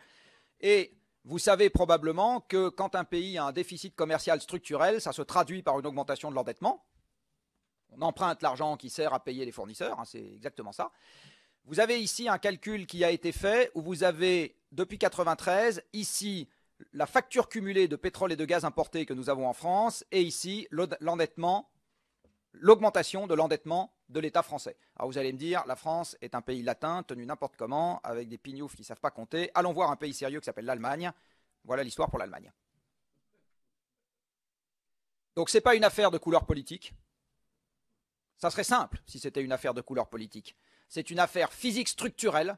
Et vous savez probablement que quand un pays a un déficit commercial structurel, ça se traduit par une augmentation de l'endettement. On emprunte l'argent qui sert à payer les fournisseurs, hein, c'est exactement ça. Vous avez ici un calcul qui a été fait où vous avez, depuis 1993, ici la facture cumulée de pétrole et de gaz importés que nous avons en France, et ici l'endettement, l'augmentation de l'endettement de l'État français. Alors vous allez me dire, la France est un pays latin, tenu n'importe comment, avec des pignoufs qui ne savent pas compter. Allons voir un pays sérieux qui s'appelle l'Allemagne. Voilà l'histoire pour l'Allemagne. Donc ce n'est pas une affaire de couleur politique. Ça serait simple si c'était une affaire de couleur politique. C'est une affaire physique structurelle,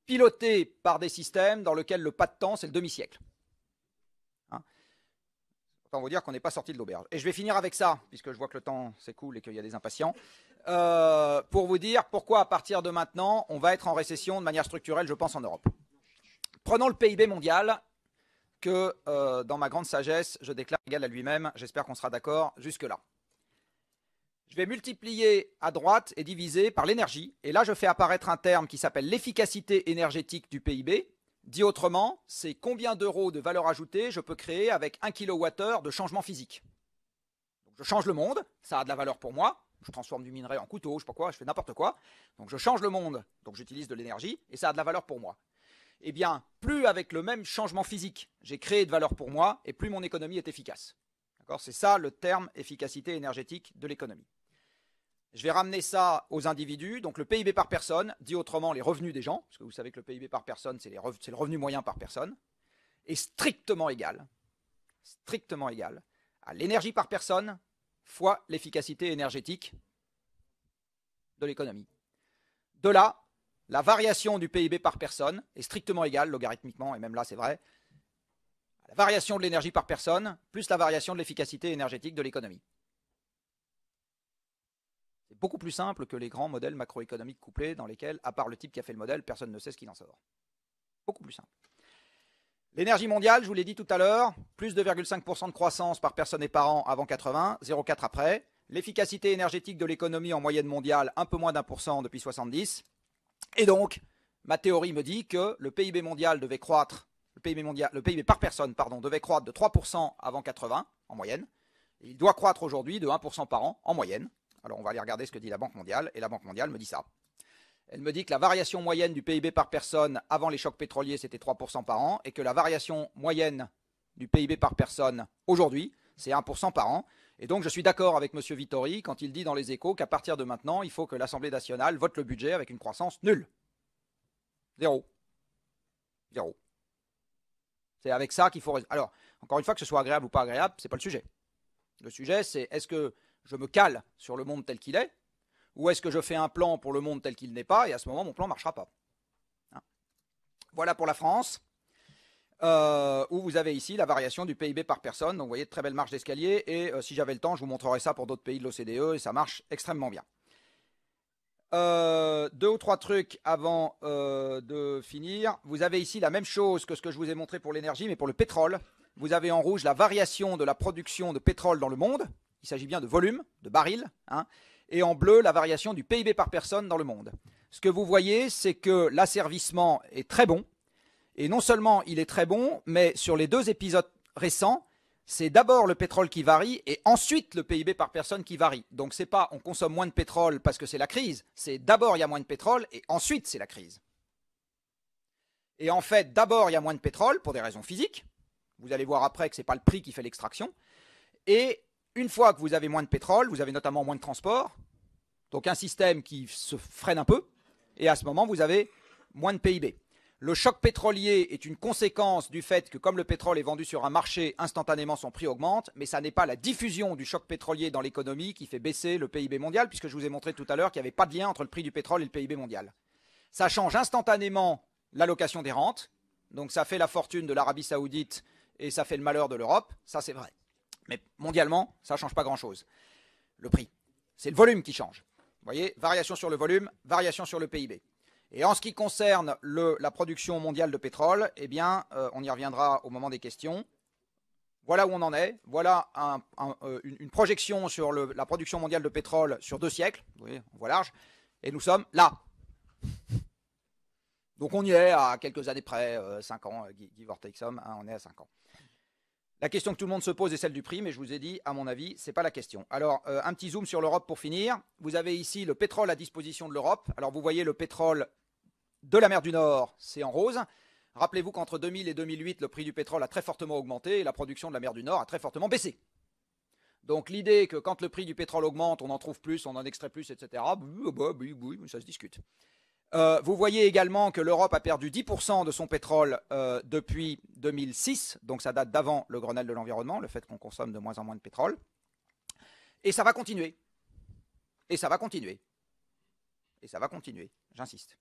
pilotée par des systèmes dans lesquels le pas de temps, c'est le demi-siècle. Hein? Autant vous dire qu'on n'est pas sorti de l'auberge. Et je vais finir avec ça, puisque je vois que le temps s'écoule et qu'il y a des impatients, pour vous dire pourquoi à partir de maintenant, on va être en récession de manière structurelle, je pense, en Europe. Prenons le PIB mondial, que dans ma grande sagesse, je déclare égal à lui-même. J'espère qu'on sera d'accord jusque-là. Je vais multiplier à droite et diviser par l'énergie. Et là, je fais apparaître un terme qui s'appelle l'efficacité énergétique du PIB. Dit autrement, c'est combien d'euros de valeur ajoutée je peux créer avec 1 kWh de changement physique. Donc, je change le monde, ça a de la valeur pour moi. Je transforme du minerai en couteau, je sais pas quoi, je fais n'importe quoi. Donc, je change le monde, donc j'utilise de l'énergie et ça a de la valeur pour moi. Eh bien, plus avec le même changement physique, j'ai créé de valeur pour moi et plus mon économie est efficace. C'est ça le terme efficacité énergétique de l'économie. Je vais ramener ça aux individus, donc le PIB par personne, dit autrement les revenus des gens, parce que vous savez que le PIB par personne, c'est le revenu moyen par personne, est strictement égal à l'énergie par personne fois l'efficacité énergétique de l'économie. De là, la variation du PIB par personne est strictement égale, logarithmiquement, et même là c'est vrai, à la variation de l'énergie par personne, plus la variation de l'efficacité énergétique de l'économie. C'est beaucoup plus simple que les grands modèles macroéconomiques couplés dans lesquels, à part le type qui a fait le modèle, personne ne sait ce qu'il en sort. Beaucoup plus simple. L'énergie mondiale, je vous l'ai dit tout à l'heure, plus 2,5% de croissance par personne et par an avant 80, 0,4 après. L'efficacité énergétique de l'économie en moyenne mondiale, un peu moins d'1% depuis 70. Et donc, ma théorie me dit que le PIB mondial devait croître, le PIB par personne, pardon, devait croître de 3% avant 80 en moyenne. Et il doit croître aujourd'hui de 1% par an en moyenne. Alors on va aller regarder ce que dit la Banque mondiale, et la Banque mondiale me dit ça. Elle me dit que la variation moyenne du PIB par personne avant les chocs pétroliers, c'était 3% par an, et que la variation moyenne du PIB par personne aujourd'hui, c'est 1% par an. Et donc je suis d'accord avec M. Vittori quand il dit dans les Échos qu'à partir de maintenant, il faut que l'Assemblée nationale vote le budget avec une croissance nulle. Zéro. Zéro. C'est avec ça qu'il faut... Alors, encore une fois, que ce soit agréable ou pas agréable, ce n'est pas le sujet. Le sujet, c'est est-ce que je me cale sur le monde tel qu'il est, ou est-ce que je fais un plan pour le monde tel qu'il n'est pas, et à ce moment, mon plan ne marchera pas. Hein. Voilà pour la France, où vous avez ici la variation du PIB par personne. Donc, vous voyez, de très belles marges d'escalier, et si j'avais le temps, je vous montrerais ça pour d'autres pays de l'OCDE, et ça marche extrêmement bien. Deux ou trois trucs avant de finir. Vous avez ici la même chose que ce que je vous ai montré pour l'énergie, mais pour le pétrole. Vous avez en rouge la variation de la production de pétrole dans le monde. Il s'agit bien de volume, de barils. Hein, et en bleu, la variation du PIB par personne dans le monde. Ce que vous voyez, c'est que l'asservissement est très bon. Et non seulement il est très bon, mais sur les deux épisodes récents, c'est d'abord le pétrole qui varie et ensuite le PIB par personne qui varie. Donc c'est pas on consomme moins de pétrole parce que c'est la crise, c'est d'abord il y a moins de pétrole et ensuite c'est la crise. Et en fait, d'abord il y a moins de pétrole pour des raisons physiques. Vous allez voir après que ce n'est pas le prix qui fait l'extraction. Et une fois que vous avez moins de pétrole, vous avez notamment moins de transport, donc un système qui se freine un peu, et à ce moment vous avez moins de PIB. Le choc pétrolier est une conséquence du fait que comme le pétrole est vendu sur un marché, instantanément son prix augmente, mais ça n'est pas la diffusion du choc pétrolier dans l'économie qui fait baisser le PIB mondial, puisque je vous ai montré tout à l'heure qu'il n'y avait pas de lien entre le prix du pétrole et le PIB mondial. Ça change instantanément l'allocation des rentes, donc ça fait la fortune de l'Arabie Saoudite et ça fait le malheur de l'Europe, ça c'est vrai. Mais mondialement, ça ne change pas grand-chose. Le prix, c'est le volume qui change. Vous voyez, variation sur le volume, variation sur le PIB. Et en ce qui concerne la production mondiale de pétrole, eh bien, on y reviendra au moment des questions. Voilà où on en est. Voilà une projection sur la production mondiale de pétrole sur 2 siècles. Vous voyez, on voit large. Et nous sommes là. Donc on y est à quelques années près, 5 ans, give or take some, hein, on est à 5 ans. La question que tout le monde se pose est celle du prix, mais je vous ai dit, à mon avis, ce n'est pas la question. Alors, un petit zoom sur l'Europe pour finir. Vous avez ici le pétrole à disposition de l'Europe. Alors, vous voyez le pétrole de la mer du Nord, c'est en rose. Rappelez-vous qu'entre 2000 et 2008, le prix du pétrole a très fortement augmenté et la production de la mer du Nord a très fortement baissé. Donc, l'idée que quand le prix du pétrole augmente, on en trouve plus, on en extrait plus, etc., ça se discute. Vous voyez également que l'Europe a perdu 10% de son pétrole depuis 2006, donc ça date d'avant le Grenelle de l'environnement, le fait qu'on consomme de moins en moins de pétrole. Et ça va continuer. Et ça va continuer. Et ça va continuer, j'insiste.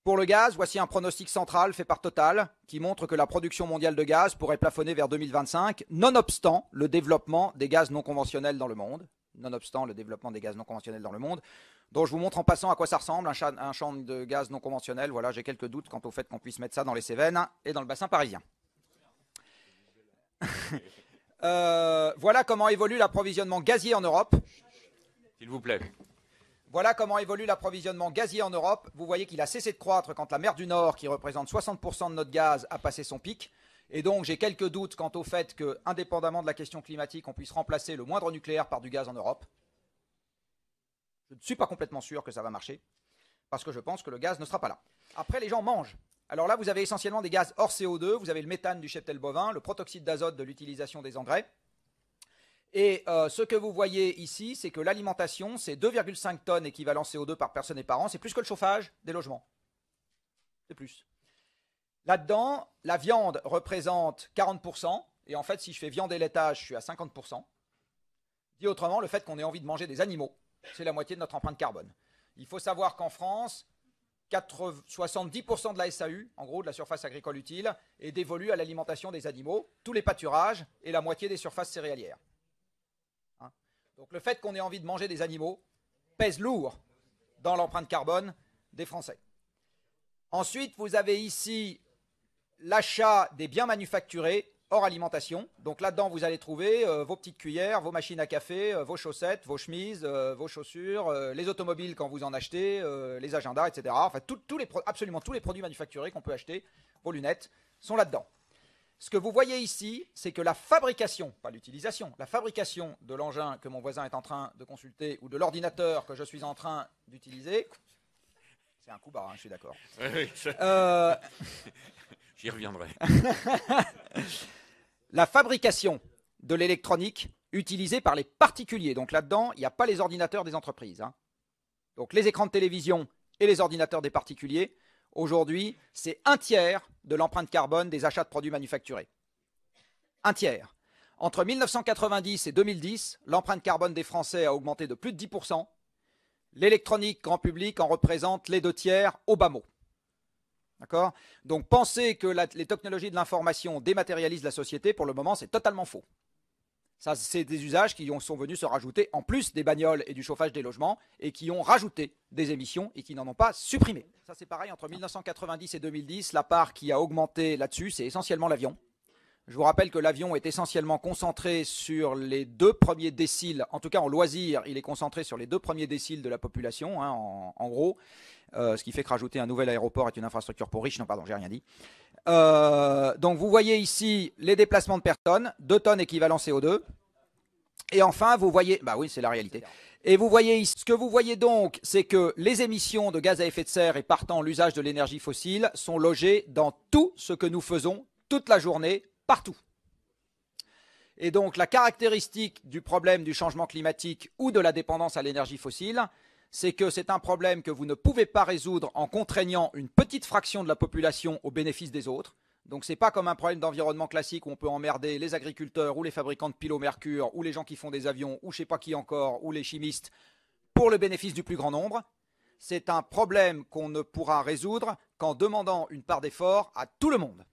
Pour le gaz, voici un pronostic central fait par Total qui montre que la production mondiale de gaz pourrait plafonner vers 2025, nonobstant le développement des gaz non conventionnels dans le monde. Nonobstant le développement des gaz non conventionnels dans le monde. Donc je vous montre en passant à quoi ça ressemble, un champ de gaz non conventionnel. Voilà, j'ai quelques doutes quant au fait qu'on puisse mettre ça dans les Cévennes et dans le bassin parisien. Voilà comment évolue l'approvisionnement gazier en Europe. S'il vous plaît. Voilà comment évolue l'approvisionnement gazier en Europe. Vous voyez qu'il a cessé de croître quand la mer du Nord, qui représente 60% de notre gaz, a passé son pic. Et donc j'ai quelques doutes quant au fait que, indépendamment de la question climatique, on puisse remplacer le moindre nucléaire par du gaz en Europe. Je ne suis pas complètement sûr que ça va marcher, parce que je pense que le gaz ne sera pas là. Après, les gens mangent. Alors là, vous avez essentiellement des gaz hors CO2, vous avez le méthane du cheptel bovin, le protoxyde d'azote de l'utilisation des engrais. Et ce que vous voyez ici, c'est que l'alimentation, c'est 2,5 tonnes équivalent CO2 par personne et par an. C'est plus que le chauffage des logements. C'est plus. Là-dedans, la viande représente 40%. Et en fait, si je fais viande et laitage, je suis à 50%. Dit autrement, le fait qu'on ait envie de manger des animaux, c'est la moitié de notre empreinte carbone. Il faut savoir qu'en France, 70% de la SAU, en gros de la surface agricole utile, est dévolue à l'alimentation des animaux, tous les pâturages et la moitié des surfaces céréalières. Hein? Donc le fait qu'on ait envie de manger des animaux pèse lourd dans l'empreinte carbone des Français. Ensuite, vous avez ici l'achat des biens manufacturés hors alimentation. Donc là-dedans, vous allez trouver vos petites cuillères, vos machines à café, vos chaussettes, vos chemises, vos chaussures, les automobiles quand vous en achetez, les agendas, etc. Enfin, absolument tous les produits manufacturés qu'on peut acheter, vos lunettes, sont là-dedans. Ce que vous voyez ici, c'est que la fabrication, pas l'utilisation, la fabrication de l'engin que mon voisin est en train de consulter ou de l'ordinateur que je suis en train d'utiliser, c'est un coup bas, hein, je suis d'accord. J'y reviendrai. La fabrication de l'électronique utilisée par les particuliers. Donc là-dedans, il n'y a pas les ordinateurs des entreprises. Hein. Donc les écrans de télévision et les ordinateurs des particuliers, aujourd'hui, c'est un tiers de l'empreinte carbone des achats de produits manufacturés. Un tiers. Entre 1990 et 2010, l'empreinte carbone des Français a augmenté de plus de 10%. L'électronique grand public en représente les 2 tiers au bas mot. D'accord ? Donc penser que les technologies de l'information dématérialisent la société, pour le moment, c'est totalement faux. Ça, c'est des usages qui sont venus se rajouter en plus des bagnoles et du chauffage des logements et qui ont rajouté des émissions et qui n'en ont pas supprimé. Ça, c'est pareil, entre 1990 et 2010, la part qui a augmenté là-dessus, c'est essentiellement l'avion. Je vous rappelle que l'avion est essentiellement concentré sur les 2 premiers déciles, en tout cas en loisir, il est concentré sur les 2 premiers déciles de la population, hein, en gros, ce qui fait que rajouter un nouvel aéroport est une infrastructure pour riches. Non, pardon, j'ai rien dit. Donc vous voyez ici les déplacements de personnes, 2 tonnes équivalent CO2. Et enfin, vous voyez, bah oui, c'est la réalité. Et vous voyez ici, ce que vous voyez donc, c'est que les émissions de gaz à effet de serre et partant l'usage de l'énergie fossile sont logées dans tout ce que nous faisons toute la journée, partout. Et donc la caractéristique du problème du changement climatique ou de la dépendance à l'énergie fossile, c'est que c'est un problème que vous ne pouvez pas résoudre en contraignant une petite fraction de la population au bénéfice des autres. Donc ce n'est pas comme un problème d'environnement classique où on peut emmerder les agriculteurs ou les fabricants de piles au mercure ou les gens qui font des avions ou je ne sais pas qui encore ou les chimistes pour le bénéfice du plus grand nombre. C'est un problème qu'on ne pourra résoudre qu'en demandant une part d'effort à tout le monde.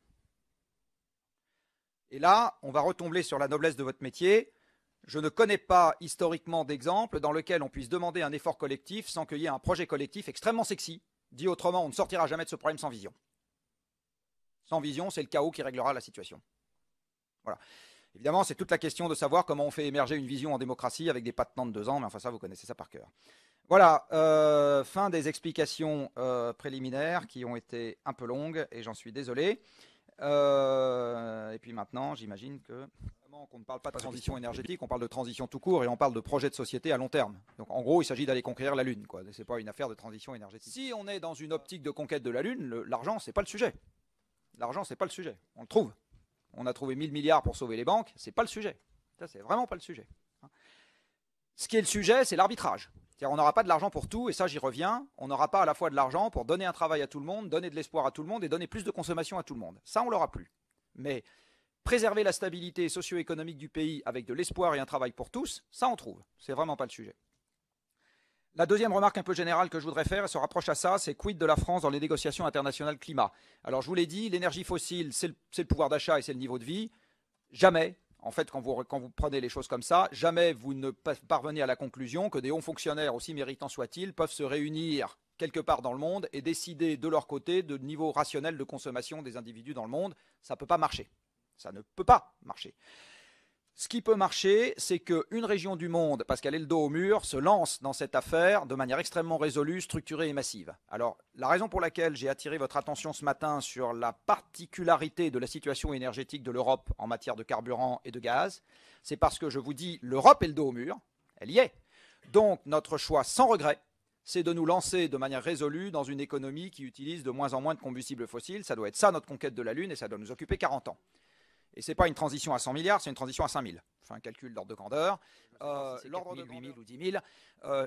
Et là, on va retomber sur la noblesse de votre métier. Je ne connais pas historiquement d'exemple dans lequel on puisse demander un effort collectif sans qu'il y ait un projet collectif extrêmement sexy. Dit autrement, on ne sortira jamais de ce problème sans vision. Sans vision, c'est le chaos qui réglera la situation. Voilà. Évidemment, c'est toute la question de savoir comment on fait émerger une vision en démocratie avec des pas de temps de 2 ans, mais enfin ça, vous connaissez ça par cœur. Voilà, fin des explications préliminaires qui ont été un peu longues et j'en suis désolé. Et puis maintenant, j'imagine qu'on ne parle pas de transition énergétique, on parle de transition tout court et on parle de projet de société à long terme. Donc en gros, il s'agit d'aller conquérir la Lune, quoi. Ce n'est pas une affaire de transition énergétique. Si on est dans une optique de conquête de la Lune, l'argent, ce n'est pas le sujet. L'argent, ce n'est pas le sujet. On le trouve. On a trouvé 1000 milliards pour sauver les banques, ce n'est pas le sujet. Ça, c'est vraiment pas le sujet. Ce qui est le sujet, c'est l'arbitrage. C'est-à-dire, on n'aura pas de l'argent pour tout, et ça, j'y reviens. On n'aura pas à la fois de l'argent pour donner un travail à tout le monde, donner de l'espoir à tout le monde et donner plus de consommation à tout le monde. Ça, on l'aura plus. Mais préserver la stabilité socio-économique du pays avec de l'espoir et un travail pour tous, ça, on trouve. C'est vraiment pas le sujet. La deuxième remarque un peu générale que je voudrais faire, et se rapproche à ça, c'est quid de la France dans les négociations internationales climat. Alors, je vous l'ai dit, l'énergie fossile, c'est le pouvoir d'achat et c'est le niveau de vie. Jamais, en fait, quand vous prenez les choses comme ça, jamais vous ne parvenez à la conclusion que des hauts fonctionnaires, aussi méritants soient-ils, peuvent se réunir quelque part dans le monde et décider de leur côté de niveau rationnel de consommation des individus dans le monde. Ça ne peut pas marcher. Ça ne peut pas marcher. Ce qui peut marcher, c'est qu'une région du monde, parce qu'elle est le dos au mur, se lance dans cette affaire de manière extrêmement résolue, structurée et massive. Alors, la raison pour laquelle j'ai attiré votre attention ce matin sur la particularité de la situation énergétique de l'Europe en matière de carburant et de gaz, c'est parce que je vous dis, l'Europe est le dos au mur, elle y est. Donc, notre choix sans regret, c'est de nous lancer de manière résolue dans une économie qui utilise de moins en moins de combustibles fossiles. Ça doit être ça, notre conquête de la Lune, et ça doit nous occuper 40 ans. Et ce n'est pas une transition à 100 milliards, c'est une transition à 5 000. Enfin, un calcul d'ordre de grandeur. L'ordre de 8 000 ou 10 000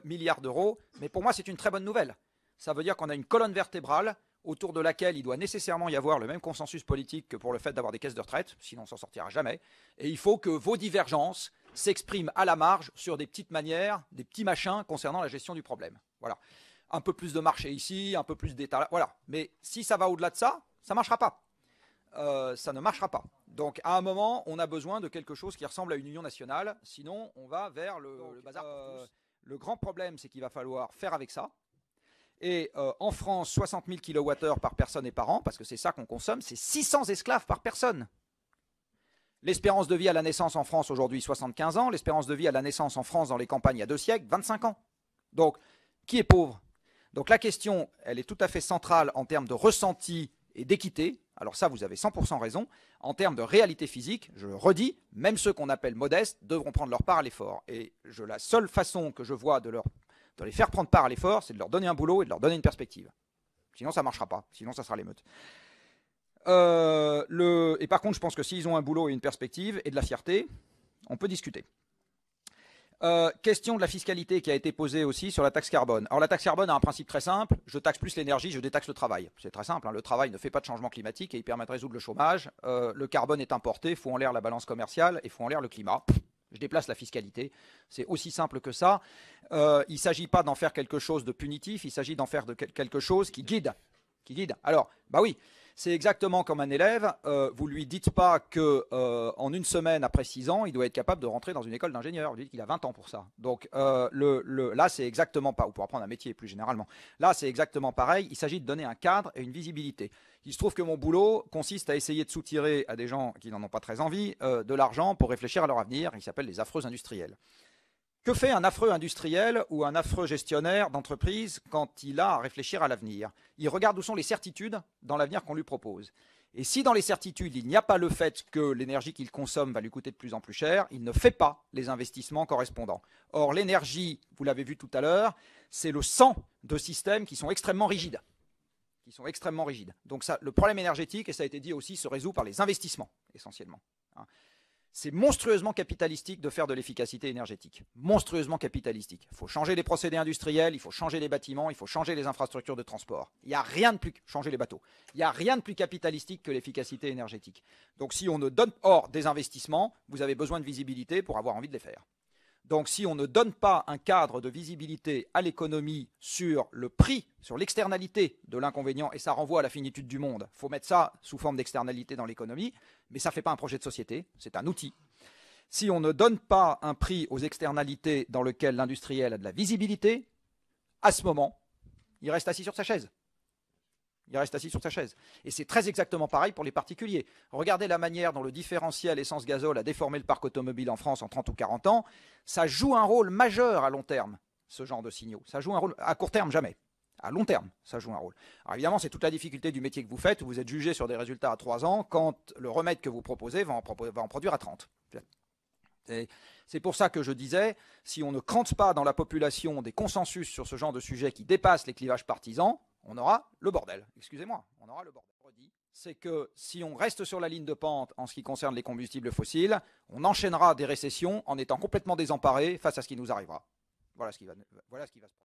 milliards d'euros. Mais pour moi, c'est une très bonne nouvelle. Ça veut dire qu'on a une colonne vertébrale autour de laquelle il doit nécessairement y avoir le même consensus politique que pour le fait d'avoir des caisses de retraite, sinon on ne s'en sortira jamais. Et il faut que vos divergences s'expriment à la marge sur des petites manières, des petits machins concernant la gestion du problème. Voilà. Un peu plus de marché ici, un peu plus d'État là. Voilà. Mais si ça va au-delà de ça, ça ne marchera pas. Ça ne marchera pas. Donc à un moment, on a besoin de quelque chose qui ressemble à une union nationale, sinon on va vers le bazar pour tous. Le grand problème, c'est qu'il va falloir faire avec ça. Et en France, 60 000 kWh par personne et par an, parce que c'est ça qu'on consomme, c'est 600 esclaves par personne. L'espérance de vie à la naissance en France aujourd'hui, 75 ans. L'espérance de vie à la naissance en France dans les campagnes il y a 2 siècles, 25 ans. Donc, qui est pauvre? Donc la question, elle est tout à fait centrale en termes de ressenti et d'équité. Alors ça, vous avez 100% raison. En termes de réalité physique, je le redis, même ceux qu'on appelle modestes devront prendre leur part à l'effort. Et la seule façon que je vois de les faire prendre part à l'effort, c'est de leur donner un boulot et de leur donner une perspective. Sinon, ça ne marchera pas. Sinon, ça sera l'émeute. Et par contre, je pense que s'ils ont un boulot et une perspective et de la fierté, on peut discuter. Question de la fiscalité qui a été posée aussi sur la taxe carbone. Alors la taxe carbone a un principe très simple, je taxe plus l'énergie, je détaxe le travail. C'est très simple, hein. Le travail ne fait pas de changement climatique et il permet de résoudre le chômage. Le carbone est importé, fout en l'air la balance commerciale et fout en l'air le climat. Je déplace la fiscalité, c'est aussi simple que ça. Il ne s'agit pas d'en faire quelque chose de punitif, il s'agit d'en faire quelque chose qui guide. Alors, bah oui, c'est exactement comme un élève, vous ne lui dites pas qu'en une semaine après 6 ans, il doit être capable de rentrer dans une école d'ingénieur. Vous lui dites qu'il a 20 ans pour ça. Donc là, c'est exactement pas, ou pour apprendre un métier plus généralement. Là, c'est exactement pareil. Il s'agit de donner un cadre et une visibilité. Il se trouve que mon boulot consiste à essayer de soutirer à des gens qui n'en ont pas très envie de l'argent pour réfléchir à leur avenir. Il s'appelle les affreux industriels. Que fait un affreux industriel ou un affreux gestionnaire d'entreprise quand il a à réfléchir à l'avenir? Il regarde où sont les certitudes dans l'avenir qu'on lui propose. Et si dans les certitudes, il n'y a pas le fait que l'énergie qu'il consomme va lui coûter de plus en plus cher, il ne fait pas les investissements correspondants. Or, l'énergie, vous l'avez vu tout à l'heure, c'est le sang de systèmes qui sont extrêmement rigides. Donc ça, le problème énergétique, et ça a été dit aussi, se résout par les investissements, essentiellement. C'est monstrueusement capitalistique de faire de l'efficacité énergétique. Monstrueusement capitalistique. Il faut changer les procédés industriels, il faut changer les bâtiments, il faut changer les infrastructures de transport. Il n'y a rien de plus... Changer les bateaux. Il n'y a rien de plus capitalistique que l'efficacité énergétique. Donc si on ne donne... Or, des investissements, vous avez besoin de visibilité pour avoir envie de les faire. Donc si on ne donne pas un cadre de visibilité à l'économie sur le prix, sur l'externalité de l'inconvénient, et ça renvoie à la finitude du monde, il faut mettre ça sous forme d'externalité dans l'économie, mais ça ne fait pas un projet de société, c'est un outil. Si on ne donne pas un prix aux externalités dans lequel l'industriel a de la visibilité, à ce moment, il reste assis sur sa chaise. Et c'est très exactement pareil pour les particuliers. Regardez la manière dont le différentiel essence-gazole a déformé le parc automobile en France en 30 ou 40 ans. Ça joue un rôle majeur à long terme, ce genre de signaux. Ça joue un rôle à court terme, jamais. À long terme, ça joue un rôle. Alors évidemment, c'est toute la difficulté du métier que vous faites, où vous êtes jugé sur des résultats à 3 ans, quand le remède que vous proposez va en produire à 30. C'est pour ça que je disais, si on ne crante pas dans la population des consensus sur ce genre de sujet qui dépassent les clivages partisans, on aura le bordel. Excusez-moi, on aura le bordel. C'est que si on reste sur la ligne de pente en ce qui concerne les combustibles fossiles, on enchaînera des récessions en étant complètement désemparés face à ce qui nous arrivera. Voilà ce qui va se passer.